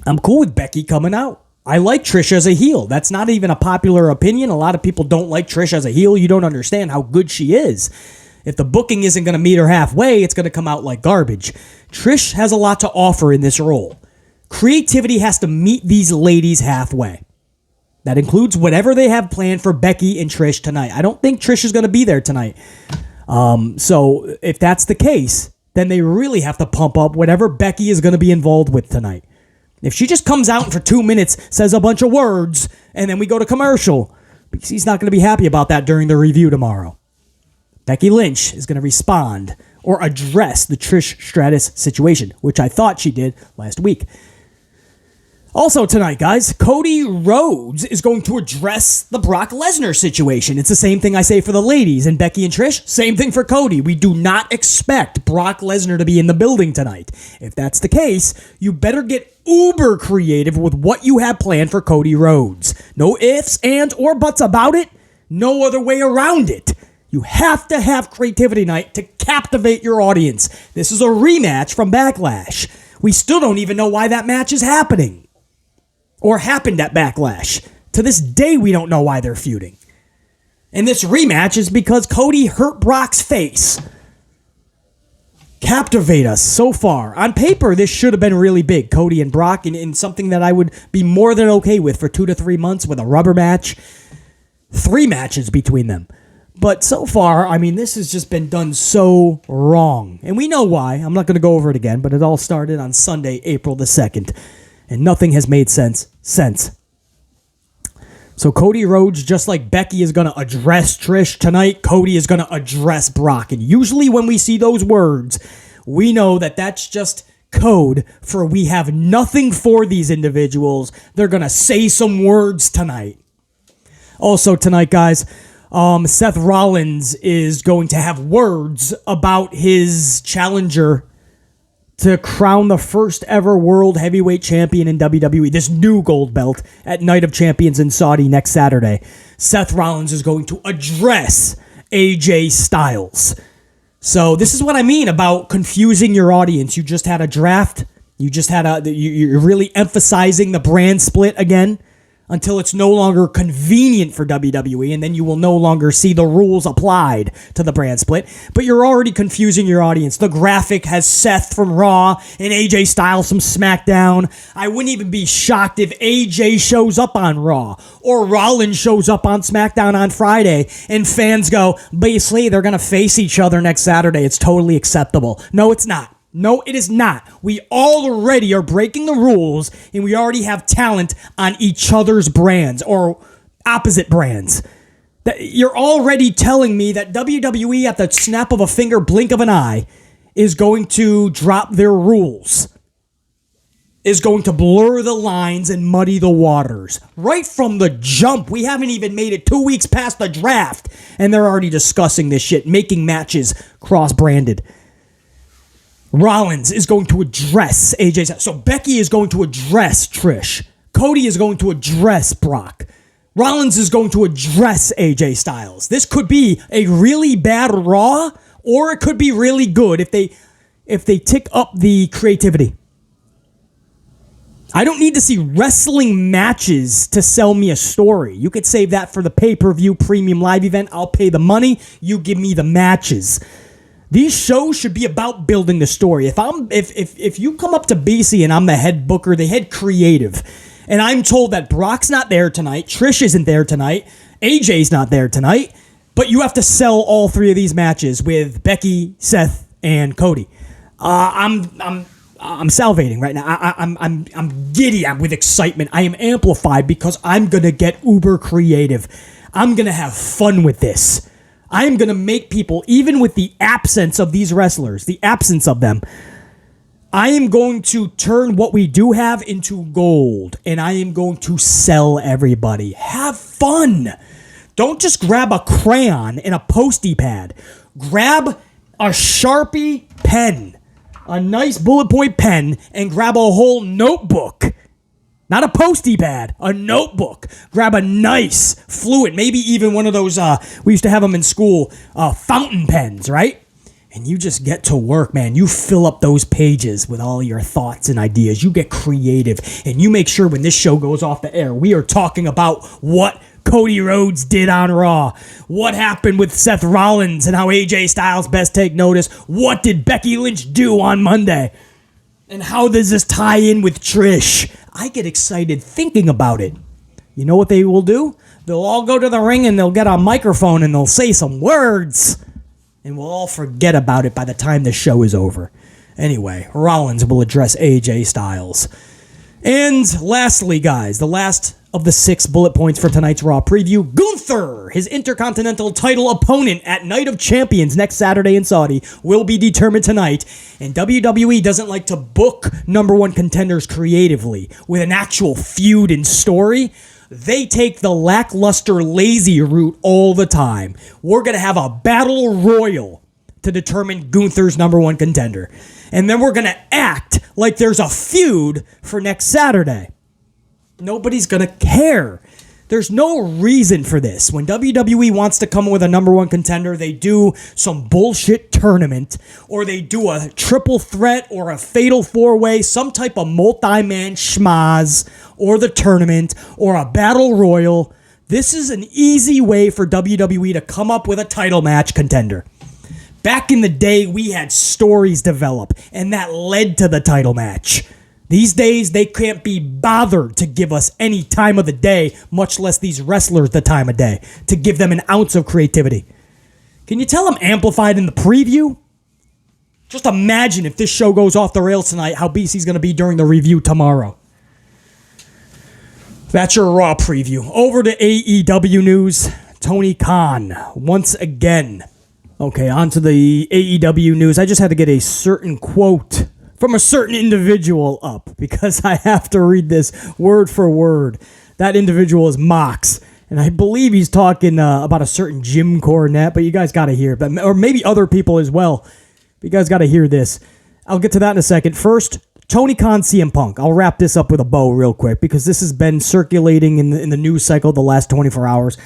I'm cool with Becky coming out. I like Trish as a heel. That's not even a popular opinion. A lot of people don't like Trish as a heel. You don't understand how good she is. If the booking isn't going to meet her halfway, it's going to come out like garbage. Trish has a lot to offer in this role. Creativity has to meet these ladies halfway. That includes whatever they have planned for Becky and Trish tonight. I don't think Trish is going to be there tonight. So if that's the case, then they really have to pump up whatever Becky is going to be involved with tonight. If she just comes out and for 2 minutes, says a bunch of words, and then we go to commercial, because he's not going to be happy about that during the review tomorrow. Becky Lynch is going to respond or address the Trish Stratus situation, which I thought she did last week. Also tonight, guys, Cody Rhodes is going to address the Brock Lesnar situation. It's the same thing I say for the ladies and Becky and Trish. Same thing for Cody. We do not expect Brock Lesnar to be in the building tonight. If that's the case, you better get uber creative with what you have planned for Cody Rhodes. No ifs, ands, or buts about it. No other way around it. You have to have creativity night to captivate your audience. This is a rematch from Backlash. We still don't even know why that match is happening. Or happened at Backlash. To this day, we don't know why they're feuding. And this rematch is because Cody hurt Brock's face. Captivate us so far. On paper, this should have been really big, Cody and Brock, and something that I would be more than okay with for 2 to 3 months with a rubber match. 3 matches between them. But so far, I mean, this has just been done so wrong. And we know why. I'm not going to go over it again, but it all started on Sunday, April the 2nd. And nothing has made sense since. So Cody Rhodes, just like Becky is going to address Trish tonight, Cody is going to address Brock. And usually when we see those words, we know that that's just code for we have nothing for these individuals. They're going to say some words tonight. Also tonight, guys, Seth Rollins is going to have words about his challenger to crown the first ever world heavyweight champion in WWE, this new gold belt at Night of Champions in Saudi next Saturday. Seth Rollins is going to address AJ Styles. So this is what I mean about confusing your audience. You just had a draft. You're really emphasizing the brand split again until it's no longer convenient for WWE, and then you will no longer see the rules applied to the brand split. But you're already confusing your audience. The graphic has Seth from Raw and AJ Styles from SmackDown. I wouldn't even be shocked if AJ shows up on Raw or Rollins shows up on SmackDown on Friday, and fans go, basically, they're going to face each other next Saturday. It's totally acceptable. No, it's not. No, it is not. We already are breaking the rules, and we already have talent on each other's brands or opposite brands. You're already telling me that WWE, at the snap of a finger, blink of an eye, is going to drop their rules, is going to blur the lines and muddy the waters. Right from the jump, we haven't even made it 2 weeks past the draft, and they're already discussing this shit, making matches cross-branded. Rollins is going to address AJ. So Becky is going to address Trish. Cody is going to address Brock. Rollins is going to address AJ Styles. This could be a really bad Raw, or it could be really good if they tick up the creativity. I don't need to see wrestling matches to sell me a story. You could save that for the pay-per-view premium live event. I'll pay the money. You give me the matches. These shows should be about building the story. If you come up to BC and I'm the head booker, the head creative, and I'm told that Brock's not there tonight, Trish isn't there tonight, AJ's not there tonight, but you have to sell all 3 of these matches with Becky, Seth, and Cody. I'm salivating right now. I'm giddy. I'm with excitement. I am amplified because I'm gonna get uber creative. I'm gonna have fun with this. I am going to make people, even with the absence of these wrestlers, the absence of them, I am going to turn what we do have into gold, and I am going to sell everybody. Have fun. Don't just grab a crayon and a Post-it pad. Grab a Sharpie pen, a nice bullet point pen, and grab a whole notebook Not a postie pad, a notebook. Grab a nice fluid, maybe even one of those, we used to have them in school, fountain pens, right? And you just get to work, man. You fill up those pages with all your thoughts and ideas. You get creative, and you make sure when this show goes off the air, we are talking about what Cody Rhodes did on Raw, what happened with Seth Rollins and how AJ Styles best take notice, what did Becky Lynch do on Monday, and how does this tie in with Trish? I get excited thinking about it. You know what they will do? They'll all go to the ring and they'll get a microphone and they'll say some words. And we'll all forget about it by the time the show is over. Anyway, Rollins will address AJ Styles. And lastly, guys, the last of the 6 bullet points for tonight's Raw preview, Gunther, his Intercontinental title opponent at Night of Champions next Saturday in Saudi, will be determined tonight. And WWE doesn't like to book number 1 contenders creatively with an actual feud and story. They take the lackluster, lazy route all the time. We're going to have a battle royal to determine Gunther's number 1 contender. And then we're going to act like there's a feud for next Saturday. Nobody's going to care. There's no reason for this. When WWE wants to come with a number 1 contender, they do some bullshit tournament, or they do a triple threat or a fatal 4-way, some type of multi-man schmaz, or the tournament, or a battle royal. This is an easy way for WWE to come up with a title match contender. Back in the day, we had stories develop, and that led to the title match. These days, they can't be bothered to give us any time of the day, much less these wrestlers the time of day, to give them an ounce of creativity. Can you tell I'm amplified in the preview? Just imagine if this show goes off the rails tonight, how BC's going to be during the review tomorrow. That's your Raw preview. Over to AEW news. Tony Khan, once again. Okay, on to the AEW news. I just had to get a certain quote from a certain individual up, because I have to read this word for word. That individual is Mox, and I believe he's talking about a certain Jim Cornette, but you guys got to hear it, or maybe other people as well. But you guys got to hear this. I'll get to that in a second. First, Tony Khan, CM Punk. I'll wrap this up with a bow real quick, because this has been circulating in the news cycle the last 24 hours.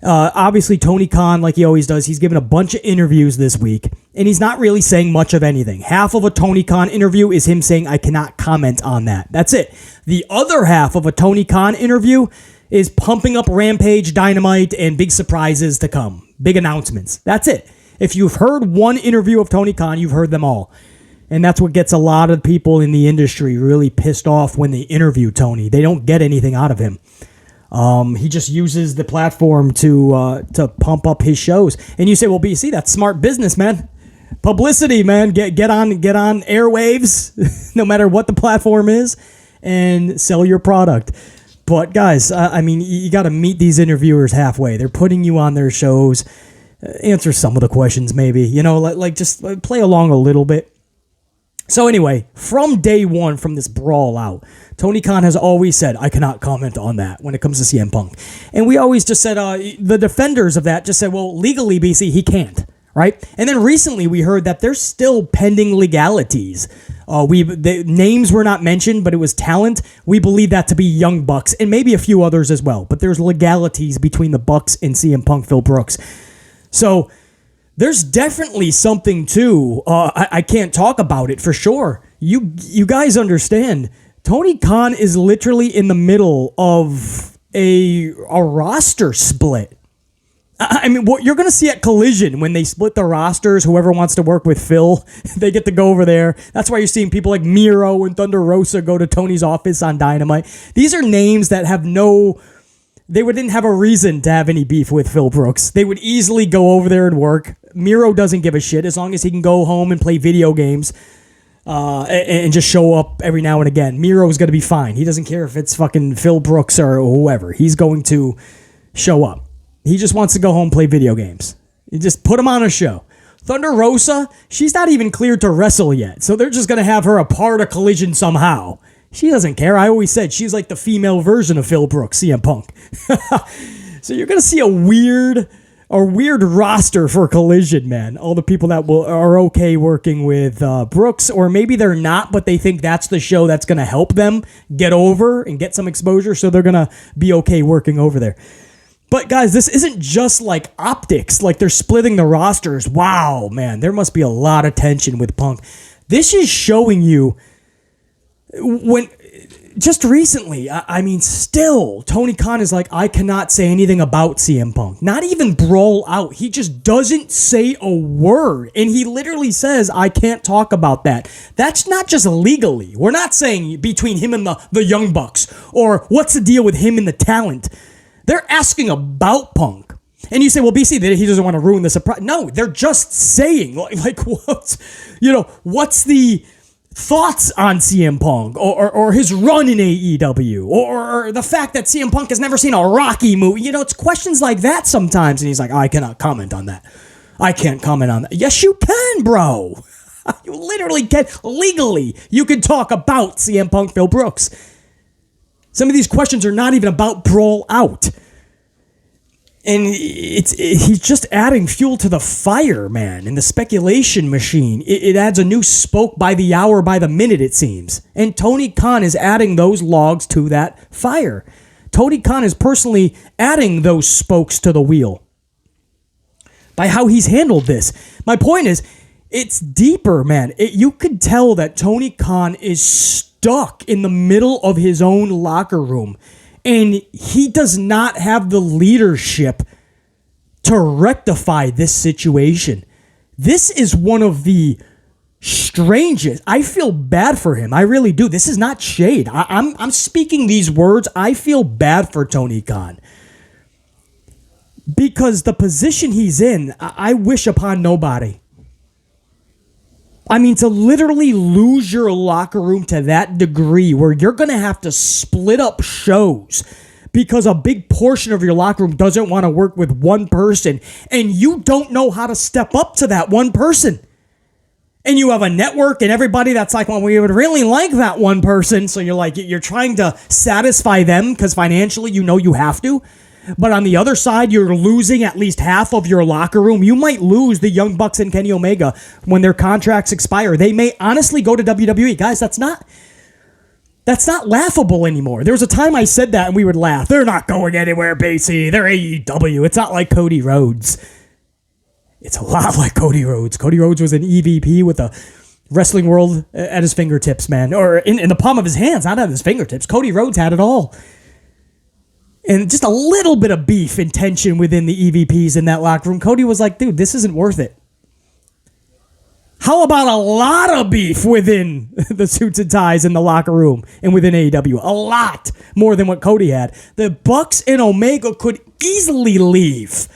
Obviously, Tony Khan, like he always does, he's given a bunch of interviews this week, and he's not really saying much of anything. Half of a Tony Khan interview is him saying, I cannot comment on that. That's it. The other half of a Tony Khan interview is pumping up Rampage, Dynamite, and big surprises to come. Big announcements. That's it. If you've heard one interview of Tony Khan, you've heard them all. And that's what gets a lot of people in the industry really pissed off when they interview Tony. They don't get anything out of him. He just uses the platform to pump up his shows. And you say, well, BC, that's smart business, man. Publicity, man. Get on airwaves, no matter what the platform is, and sell your product. But guys, I mean, you got to meet these interviewers halfway. They're putting you on their shows. Answer some of the questions, maybe. You know, like just play along a little bit. So anyway, from day one, from this brawl out, Tony Khan has always said, I cannot comment on that when it comes to CM Punk. And we always just said, the defenders of that just said, well, legally, BC, he can't, right? And then recently we heard that there's still pending legalities. The names were not mentioned, but it was talent. We believe that to be Young Bucks and maybe a few others as well. But there's legalities between the Bucks and CM Punk, Phil Brooks. So there's definitely something to, I can't talk about it for sure. You guys understand, Tony Khan is literally in the middle of a roster split. I mean, what you're going to see at Collision when they split the rosters, whoever wants to work with Phil, they get to go over there. That's why you're seeing people like Miro and Thunder Rosa go to Tony's office on Dynamite. These are names that have they didn't have a reason to have any beef with Phil Brooks. They would easily go over there and work. Miro doesn't give a shit as long as he can go home and play video games and just show up every now and again. Miro's going to be fine. He doesn't care if it's fucking Phil Brooks or whoever. He's going to show up. He just wants to go home and play video games. You just put him on a show. Thunder Rosa, she's not even cleared to wrestle yet, so they're just going to have her a part of Collision somehow. She doesn't care. I always said she's like the female version of Phil Brooks, CM Punk. So you're going to see a weird a weird roster for Collision, man. All the people that are okay working with Brooks, or maybe they're not, but they think that's the show that's going to help them get over and get some exposure, so they're going to be okay working over there. But guys, this isn't just like optics, like they're splitting the rosters. Wow, man, there must be a lot of tension with Punk. This is showing you when... Just recently, I mean, still, Tony Khan is like, I cannot say anything about CM Punk. Not even brawl out. He just doesn't say a word. And he literally says, I can't talk about that. That's not just legally. We're not saying between him and the Young Bucks, or what's the deal with him and the talent. They're asking about Punk. And you say, well, BC, he doesn't want to ruin the surprise. No, they're just saying, like what's the... thoughts on CM Punk or his run in AEW or the fact that CM Punk has never seen a Rocky movie. You know, it's questions like that sometimes. And he's like, I cannot comment on that. I can't comment on that. Yes, you can, bro. You literally can. Legally, you can talk about CM Punk, Phil Brooks. Some of these questions are not even about Brawl Out. And he's just adding fuel to the fire, man, in the speculation machine. It adds a new spoke by the hour, by the minute, it seems. And Tony Khan is adding those logs to that fire. Tony Khan is personally adding those spokes to the wheel by how he's handled this. My point is, it's deeper, man. You could tell that Tony Khan is stuck in the middle of his own locker room. And he does not have the leadership to rectify this situation. This is one of the strangest. I feel bad for him. I really do. This is not shade. I'm speaking these words. I feel bad for Tony Khan. Because the position he's in, I wish upon nobody. I mean, to literally lose your locker room to that degree where you're going to have to split up shows because a big portion of your locker room doesn't want to work with one person and you don't know how to step up to that one person. And you have a network and everybody that's like, well, we would really like that one person. So you're trying to satisfy them because financially you know you have to. But on the other side, you're losing at least half of your locker room. You might lose the Young Bucks and Kenny Omega when their contracts expire. They may honestly go to WWE. Guys, that's not laughable anymore. There was a time I said that and we would laugh. They're not going anywhere, BC. They're AEW. It's not like Cody Rhodes. It's a lot like Cody Rhodes. Cody Rhodes was an EVP with the wrestling world at his fingertips, man. Or in the palm of his hands, not at his fingertips. Cody Rhodes had it all. And just a little bit of beef and tension within the EVPs in that locker room. Cody was like, dude, this isn't worth it. How about a lot of beef within the suits and ties in the locker room and within AEW? A lot more than what Cody had. The Bucks and Omega could easily leave.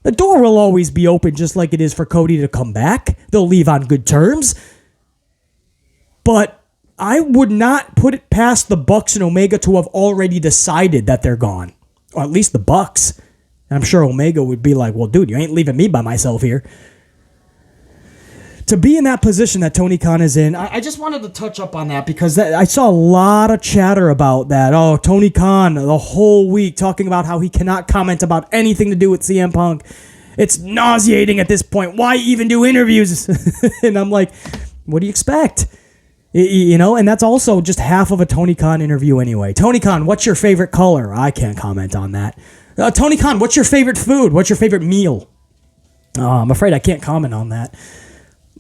The door will always be open just like it is for Cody to come back. They'll leave on good terms. But I would not put it past the Bucks and Omega to have already decided that they're gone. Or at least the Bucks. And I'm sure Omega would be like, well, dude, you ain't leaving me by myself here. To be in that position that Tony Khan is in, I just wanted to touch up on that because I saw a lot of chatter about that. Oh, Tony Khan the whole week talking about how he cannot comment about anything to do with CM Punk. It's nauseating at this point. Why even do interviews? And I'm like, what do you expect? You know, and that's also just half of a Tony Khan interview anyway. Tony Khan, what's your favorite color? I can't comment on that. Tony Khan, what's your favorite food? What's your favorite meal? I'm afraid I can't comment on that.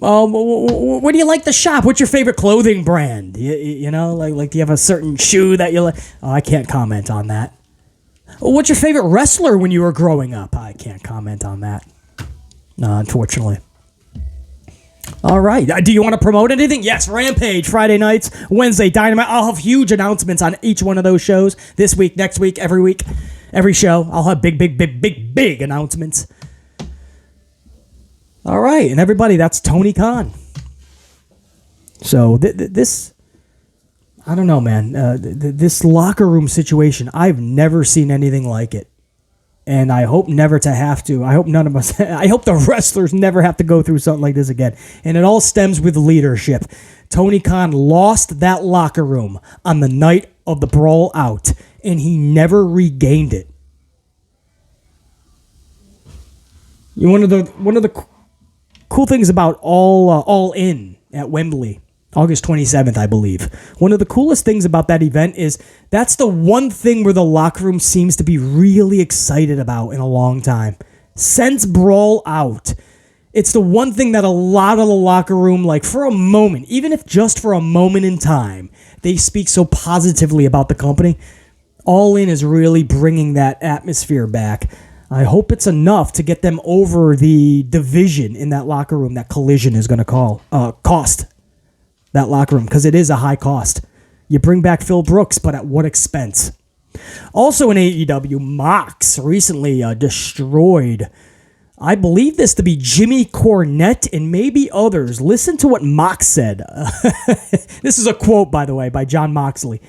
Where do you like to shop? What's your favorite clothing brand? You know, like do you have a certain shoe that you like? Oh, I can't comment on that. What's your favorite wrestler when you were growing up? I can't comment on that. Unfortunately. All right. Do you want to promote anything? Yes, Rampage, Friday nights, Wednesday, Dynamite. I'll have huge announcements on each one of those shows this week, next week, every show. I'll have big announcements. All right. And everybody, that's Tony Khan. So this, I don't know, man. This locker room situation, I've never seen anything like it. And I hope never to have to. I hope none of us, I hope the wrestlers never have to go through something like this again. And it all stems with leadership. Tony Khan lost that locker room on the night of the Brawl Out, and he never regained it. One of the cool things about All In at Wembley, August 27th, I believe. One of the coolest things about that event is that's the one thing where the locker room seems to be really excited about in a long time. Since Brawl Out, it's the one thing that a lot of the locker room, like for a moment, even if just for a moment in time, they speak so positively about the company. All In is really bringing that atmosphere back. I hope it's enough to get them over the division in that locker room that Collision is going to cost that locker room, because it is a high cost. You bring back Phil Brooks, but at what expense? Also in AEW, Mox recently destroyed, I believe this to be Jimmy Cornette and maybe others. Listen to what Mox said. This is a quote, by the way, by John Moxley.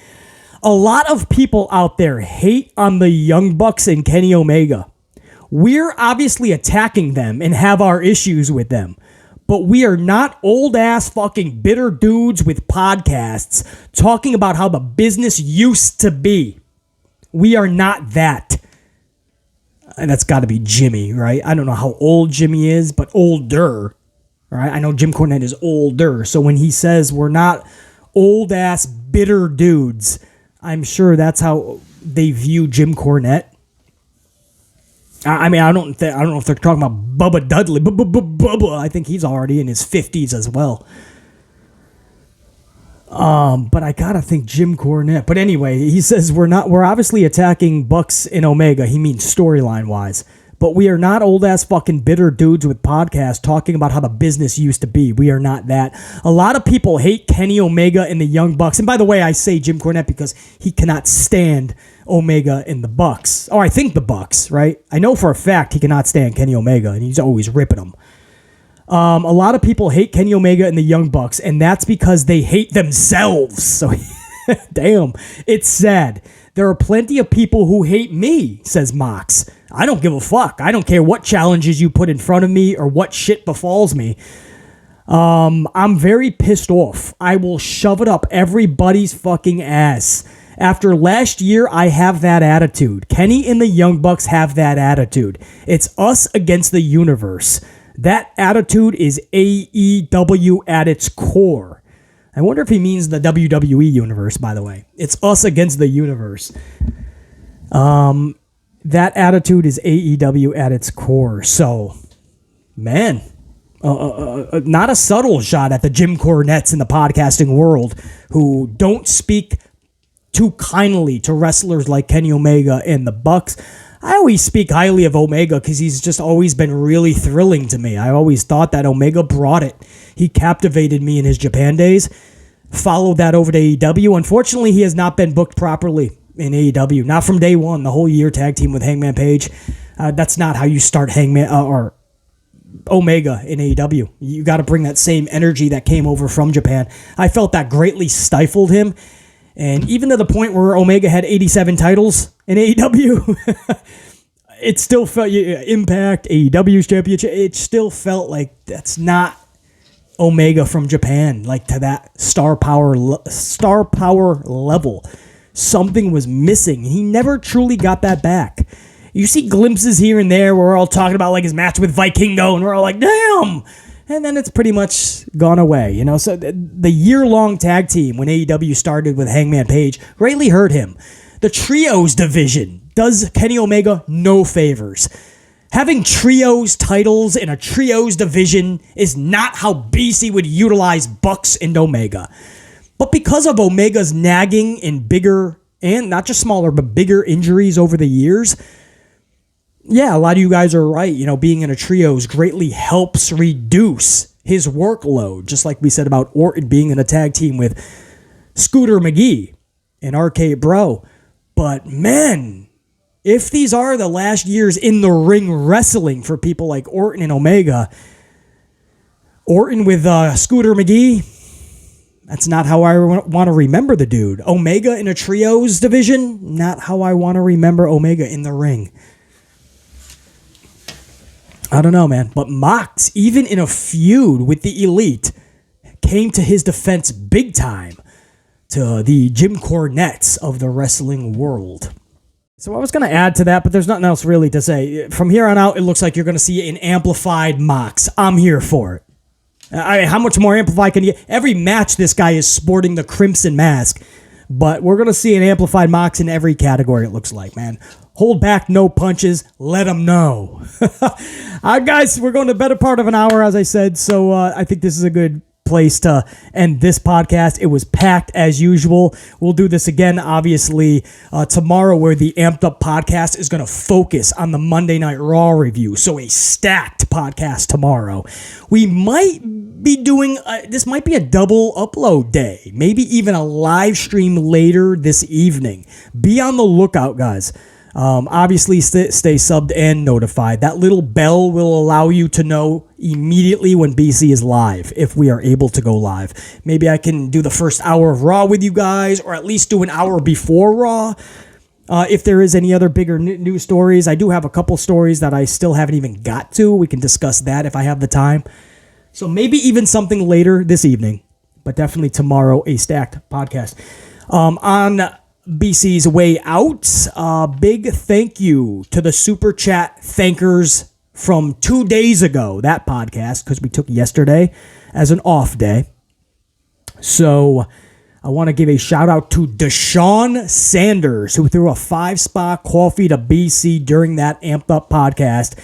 A lot of people out there hate on the Young Bucks and Kenny Omega. We're obviously attacking them and have our issues with them. But we are not old-ass fucking bitter dudes with podcasts talking about how the business used to be. We are not that. And that's got to be Jimmy, right? I don't know how old Jimmy is, but older, right? I know Jim Cornette is older. So when he says we're not old-ass bitter dudes, I'm sure that's how they view Jim Cornette. I mean, I don't know if they're talking about Bubba Dudley. Bubba, I think he's already in his 50s as well. But I gotta think Jim Cornette. But anyway, he says we're obviously attacking Bucks and Omega. He means storyline wise. But we are not old ass fucking bitter dudes with podcasts talking about how the business used to be. We are not that. A lot of people hate Kenny Omega and the Young Bucks. And by the way, I say Jim Cornette because he cannot stand Omega and the Bucks. Or I think the Bucks, right? I know for a fact he cannot stand Kenny Omega, and he's always ripping them. A lot of people hate Kenny Omega and the Young Bucks, and that's because they hate themselves. So, damn, it's sad. There are plenty of people who hate me, says Mox. I don't give a fuck. I don't care what challenges you put in front of me or what shit befalls me. I'm very pissed off. I will shove it up everybody's fucking ass. After last year, I have that attitude. Kenny and the Young Bucks have that attitude. It's us against the universe. That attitude is AEW at its core. I wonder if he means the WWE universe, by the way. It's us against the universe. That attitude is AEW at its core. So, man, not a subtle shot at the Jim Cornettes in the podcasting world who don't speak too kindly to wrestlers like Kenny Omega and the Bucks. I always speak highly of Omega because he's just always been really thrilling to me. I always thought that Omega brought it. He captivated me in his Japan days. Followed that over to AEW. Unfortunately, he has not been booked properly in AEW. Not from day one. The whole year tag team with Hangman Page. That's not how you start Hangman or Omega in AEW. You got to bring that same energy that came over from Japan. I felt that greatly stifled him. And even to the point where Omega had 87 titles in AEW, it still felt Impact, AEW's championship. It still felt like that's not Omega from Japan, like to that star power level. Something was missing. He never truly got that back. You see glimpses here and there where we're all talking about like his match with Vikingo, and we're all like, damn. And then it's pretty much gone away, you know. So the year-long tag team when AEW started with Hangman Page greatly hurt him. The trios division does Kenny Omega no favors. Having trios titles in a trios division is not how BC would utilize Bucks and Omega. But because of Omega's nagging and bigger, and not just smaller, but bigger injuries over the years, yeah, a lot of you guys are right. You know, being in a trios greatly helps reduce his workload, just like we said about Orton being in a tag team with Scooter McGee and RK Bro. But man, if these are the last years in the ring wrestling for people like Orton and Omega, Orton with Scooter McGee, that's not how I want to remember the dude. Omega in a trios division, not how I want to remember Omega in the ring. I don't know, man. But Mox, even in a feud with the Elite, came to his defense big time to the Jim Cornettes of the wrestling world. So I was going to add to that, but there's nothing else really to say. From here on out, it looks like you're going to see an amplified Mox. I'm here for it. How much more amplified can you get? Every match, this guy is sporting the crimson mask, but we're going to see an amplified Mox in every category, it looks like, man. Hold back, no punches. Let them know. All right, guys, we're going to the better part of an hour, as I said, so I think this is a good place to end this podcast. It was packed as usual. We'll do this again, obviously, tomorrow, where the Amped Up podcast is going to focus on the Monday Night Raw review. So a stacked podcast tomorrow. We might be doing, this might be a double upload day, maybe even a live stream later this evening. Be on the lookout, guys. Obviously, stay subbed and notified. That little bell will allow you to know immediately when BC is live, if we are able to go live. Maybe I can do the first hour of Raw with you guys, or at least do an hour before Raw. If there is any other bigger news stories, I do have a couple stories that I still haven't even got to. We can discuss that if I have the time. So maybe even something later this evening, but definitely tomorrow, a stacked podcast. On BC's way out, big thank you to the Super Chat thankers from 2 days ago, that podcast, because we took yesterday as an off day. So I want to give a shout out to Deshaun Sanders, who threw a 5-spot coffee to BC during that Amped Up podcast.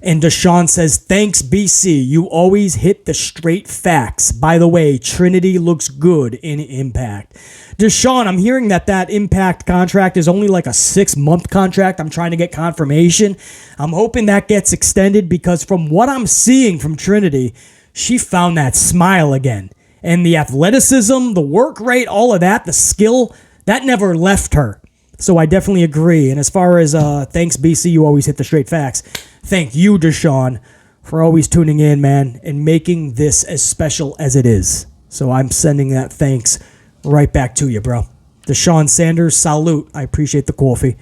And Deshaun says, thanks, BC. You always hit the straight facts. By the way, Trinity looks good in Impact. Deshaun, I'm hearing that Impact contract is only like a 6-month contract. I'm trying to get confirmation. I'm hoping that gets extended, because from what I'm seeing from Trinity, she found that smile again. And the athleticism, the work rate, all of that, the skill, that never left her. So I definitely agree. And as far as thanks, BC, you always hit the straight facts. Thank you, Deshaun, for always tuning in, man, and making this as special as it is. So I'm sending that thanks right back to you, bro. Deshaun Sanders, salute. I appreciate the coffee.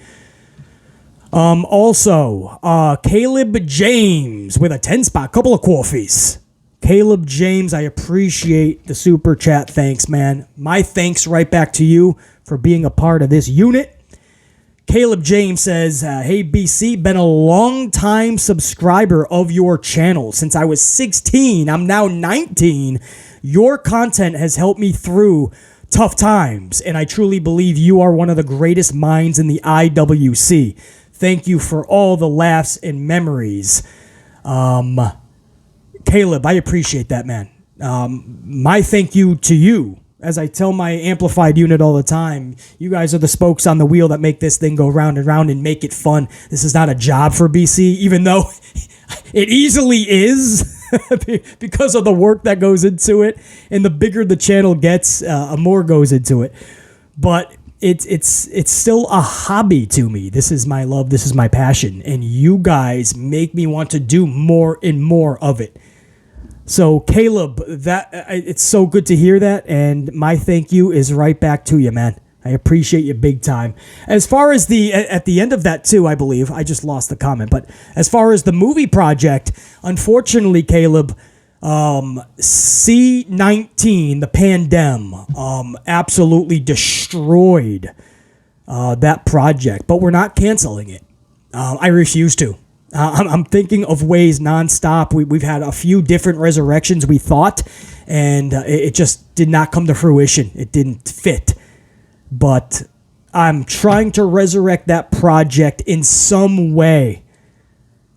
Also, Caleb James with a 10-spot, couple of coffees. Caleb James, I appreciate the super chat. Thanks, man. My thanks right back to you for being a part of this unit. Caleb James says, hey, BC, been a long-time subscriber of your channel. Since I was 16, I'm now 19. Your content has helped me through tough times, and I truly believe you are one of the greatest minds in the IWC. Thank you for all the laughs and memories. Caleb, I appreciate that, man. My thank you to you. As I tell my amplified unit all the time, you guys are the spokes on the wheel that make this thing go round and round and make it fun. This is not a job for BC, even though it easily is because of the work that goes into it. And the bigger the channel gets, more goes into it. But it's still a hobby to me. This is my love. This is my passion. And you guys make me want to do more and more of it. So, Caleb, it's so good to hear that, and my thank you is right back to you, man. I appreciate you big time. As far as at the end of that, too, I believe, I just lost the comment, but as far as the movie project, unfortunately, Caleb, C-19, the pandem, absolutely destroyed that project, but we're not canceling it. I refuse to. I'm thinking of ways nonstop. We've had a few different resurrections, we thought, and it just did not come to fruition. It didn't fit. But I'm trying to resurrect that project in some way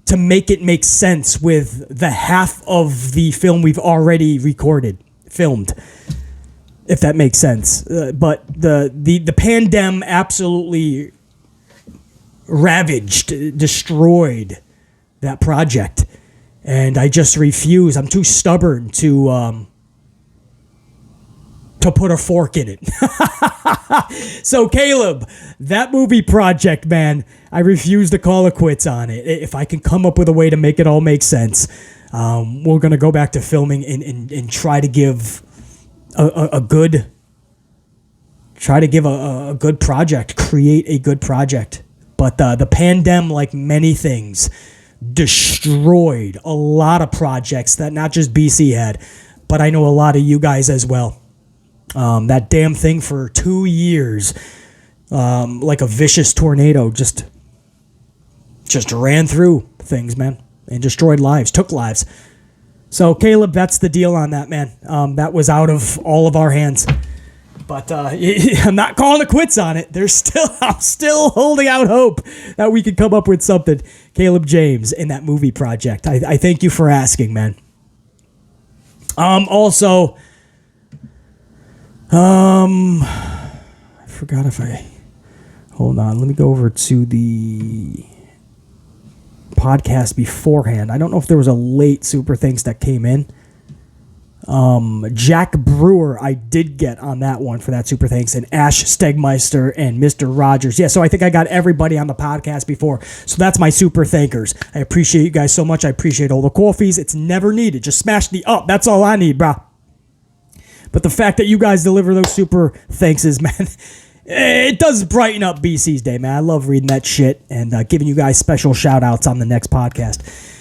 to make it make sense with the half of the film we've already filmed, if that makes sense. But the pandem absolutely ravaged, destroyed that project, and I just refuse. I'm too stubborn to put a fork in it. So Caleb, that movie project, man, I refuse to call it quits on it. If I can come up with a way to make it all make sense, we're gonna go back to filming and try to give a good project, create a good project. But the pandem, like many things, destroyed a lot of projects that not just BC had, but I know a lot of you guys as well. That damn thing for 2 years like a vicious tornado, just ran through things, man, and destroyed lives, took lives. So, Caleb, that's the deal on that, man. That was out of all of our hands. But I'm not calling it quits on it. I'm still holding out hope that we could come up with something. Caleb James in that movie project. I thank you for asking, man. Also, I forgot if I... Hold on. Let me go over to the podcast beforehand. I don't know if there was a late super thanks that came in. Jack Brewer, I did get on that one for that super thanks, and Ash Stegmeister and Mr. Rogers. Yeah, so I think I got everybody on the podcast before. So that's my super thankers. I appreciate you guys so much. I appreciate all the coffees. It's never needed. Just smash the up. That's all I need, brah. But the fact that you guys deliver those super thankses, man, it does brighten up BC's day, man. I love reading that shit and giving you guys special shout outs on the next podcast.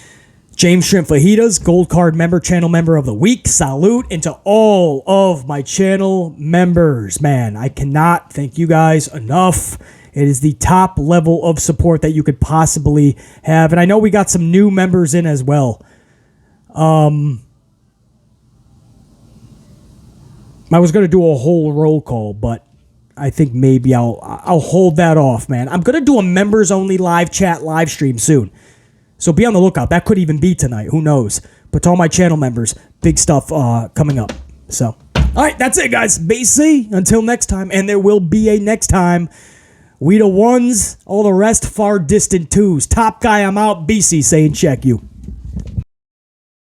James Shrimp Fajitas, Gold Card member, channel member of the week. Salute into all of my channel members. Man, I cannot thank you guys enough. It is the top level of support that you could possibly have. And I know we got some new members in as well. I was going to do a whole roll call, but I think maybe I'll hold that off, man. I'm going to do a members only live chat live stream soon. So be on the lookout. That could even be tonight. Who knows? But to all my channel members, big stuff coming up. So, all right, that's it, guys. BC, until next time. And there will be a next time. We the ones, all the rest far distant twos. Top guy, I'm out. BC saying check you.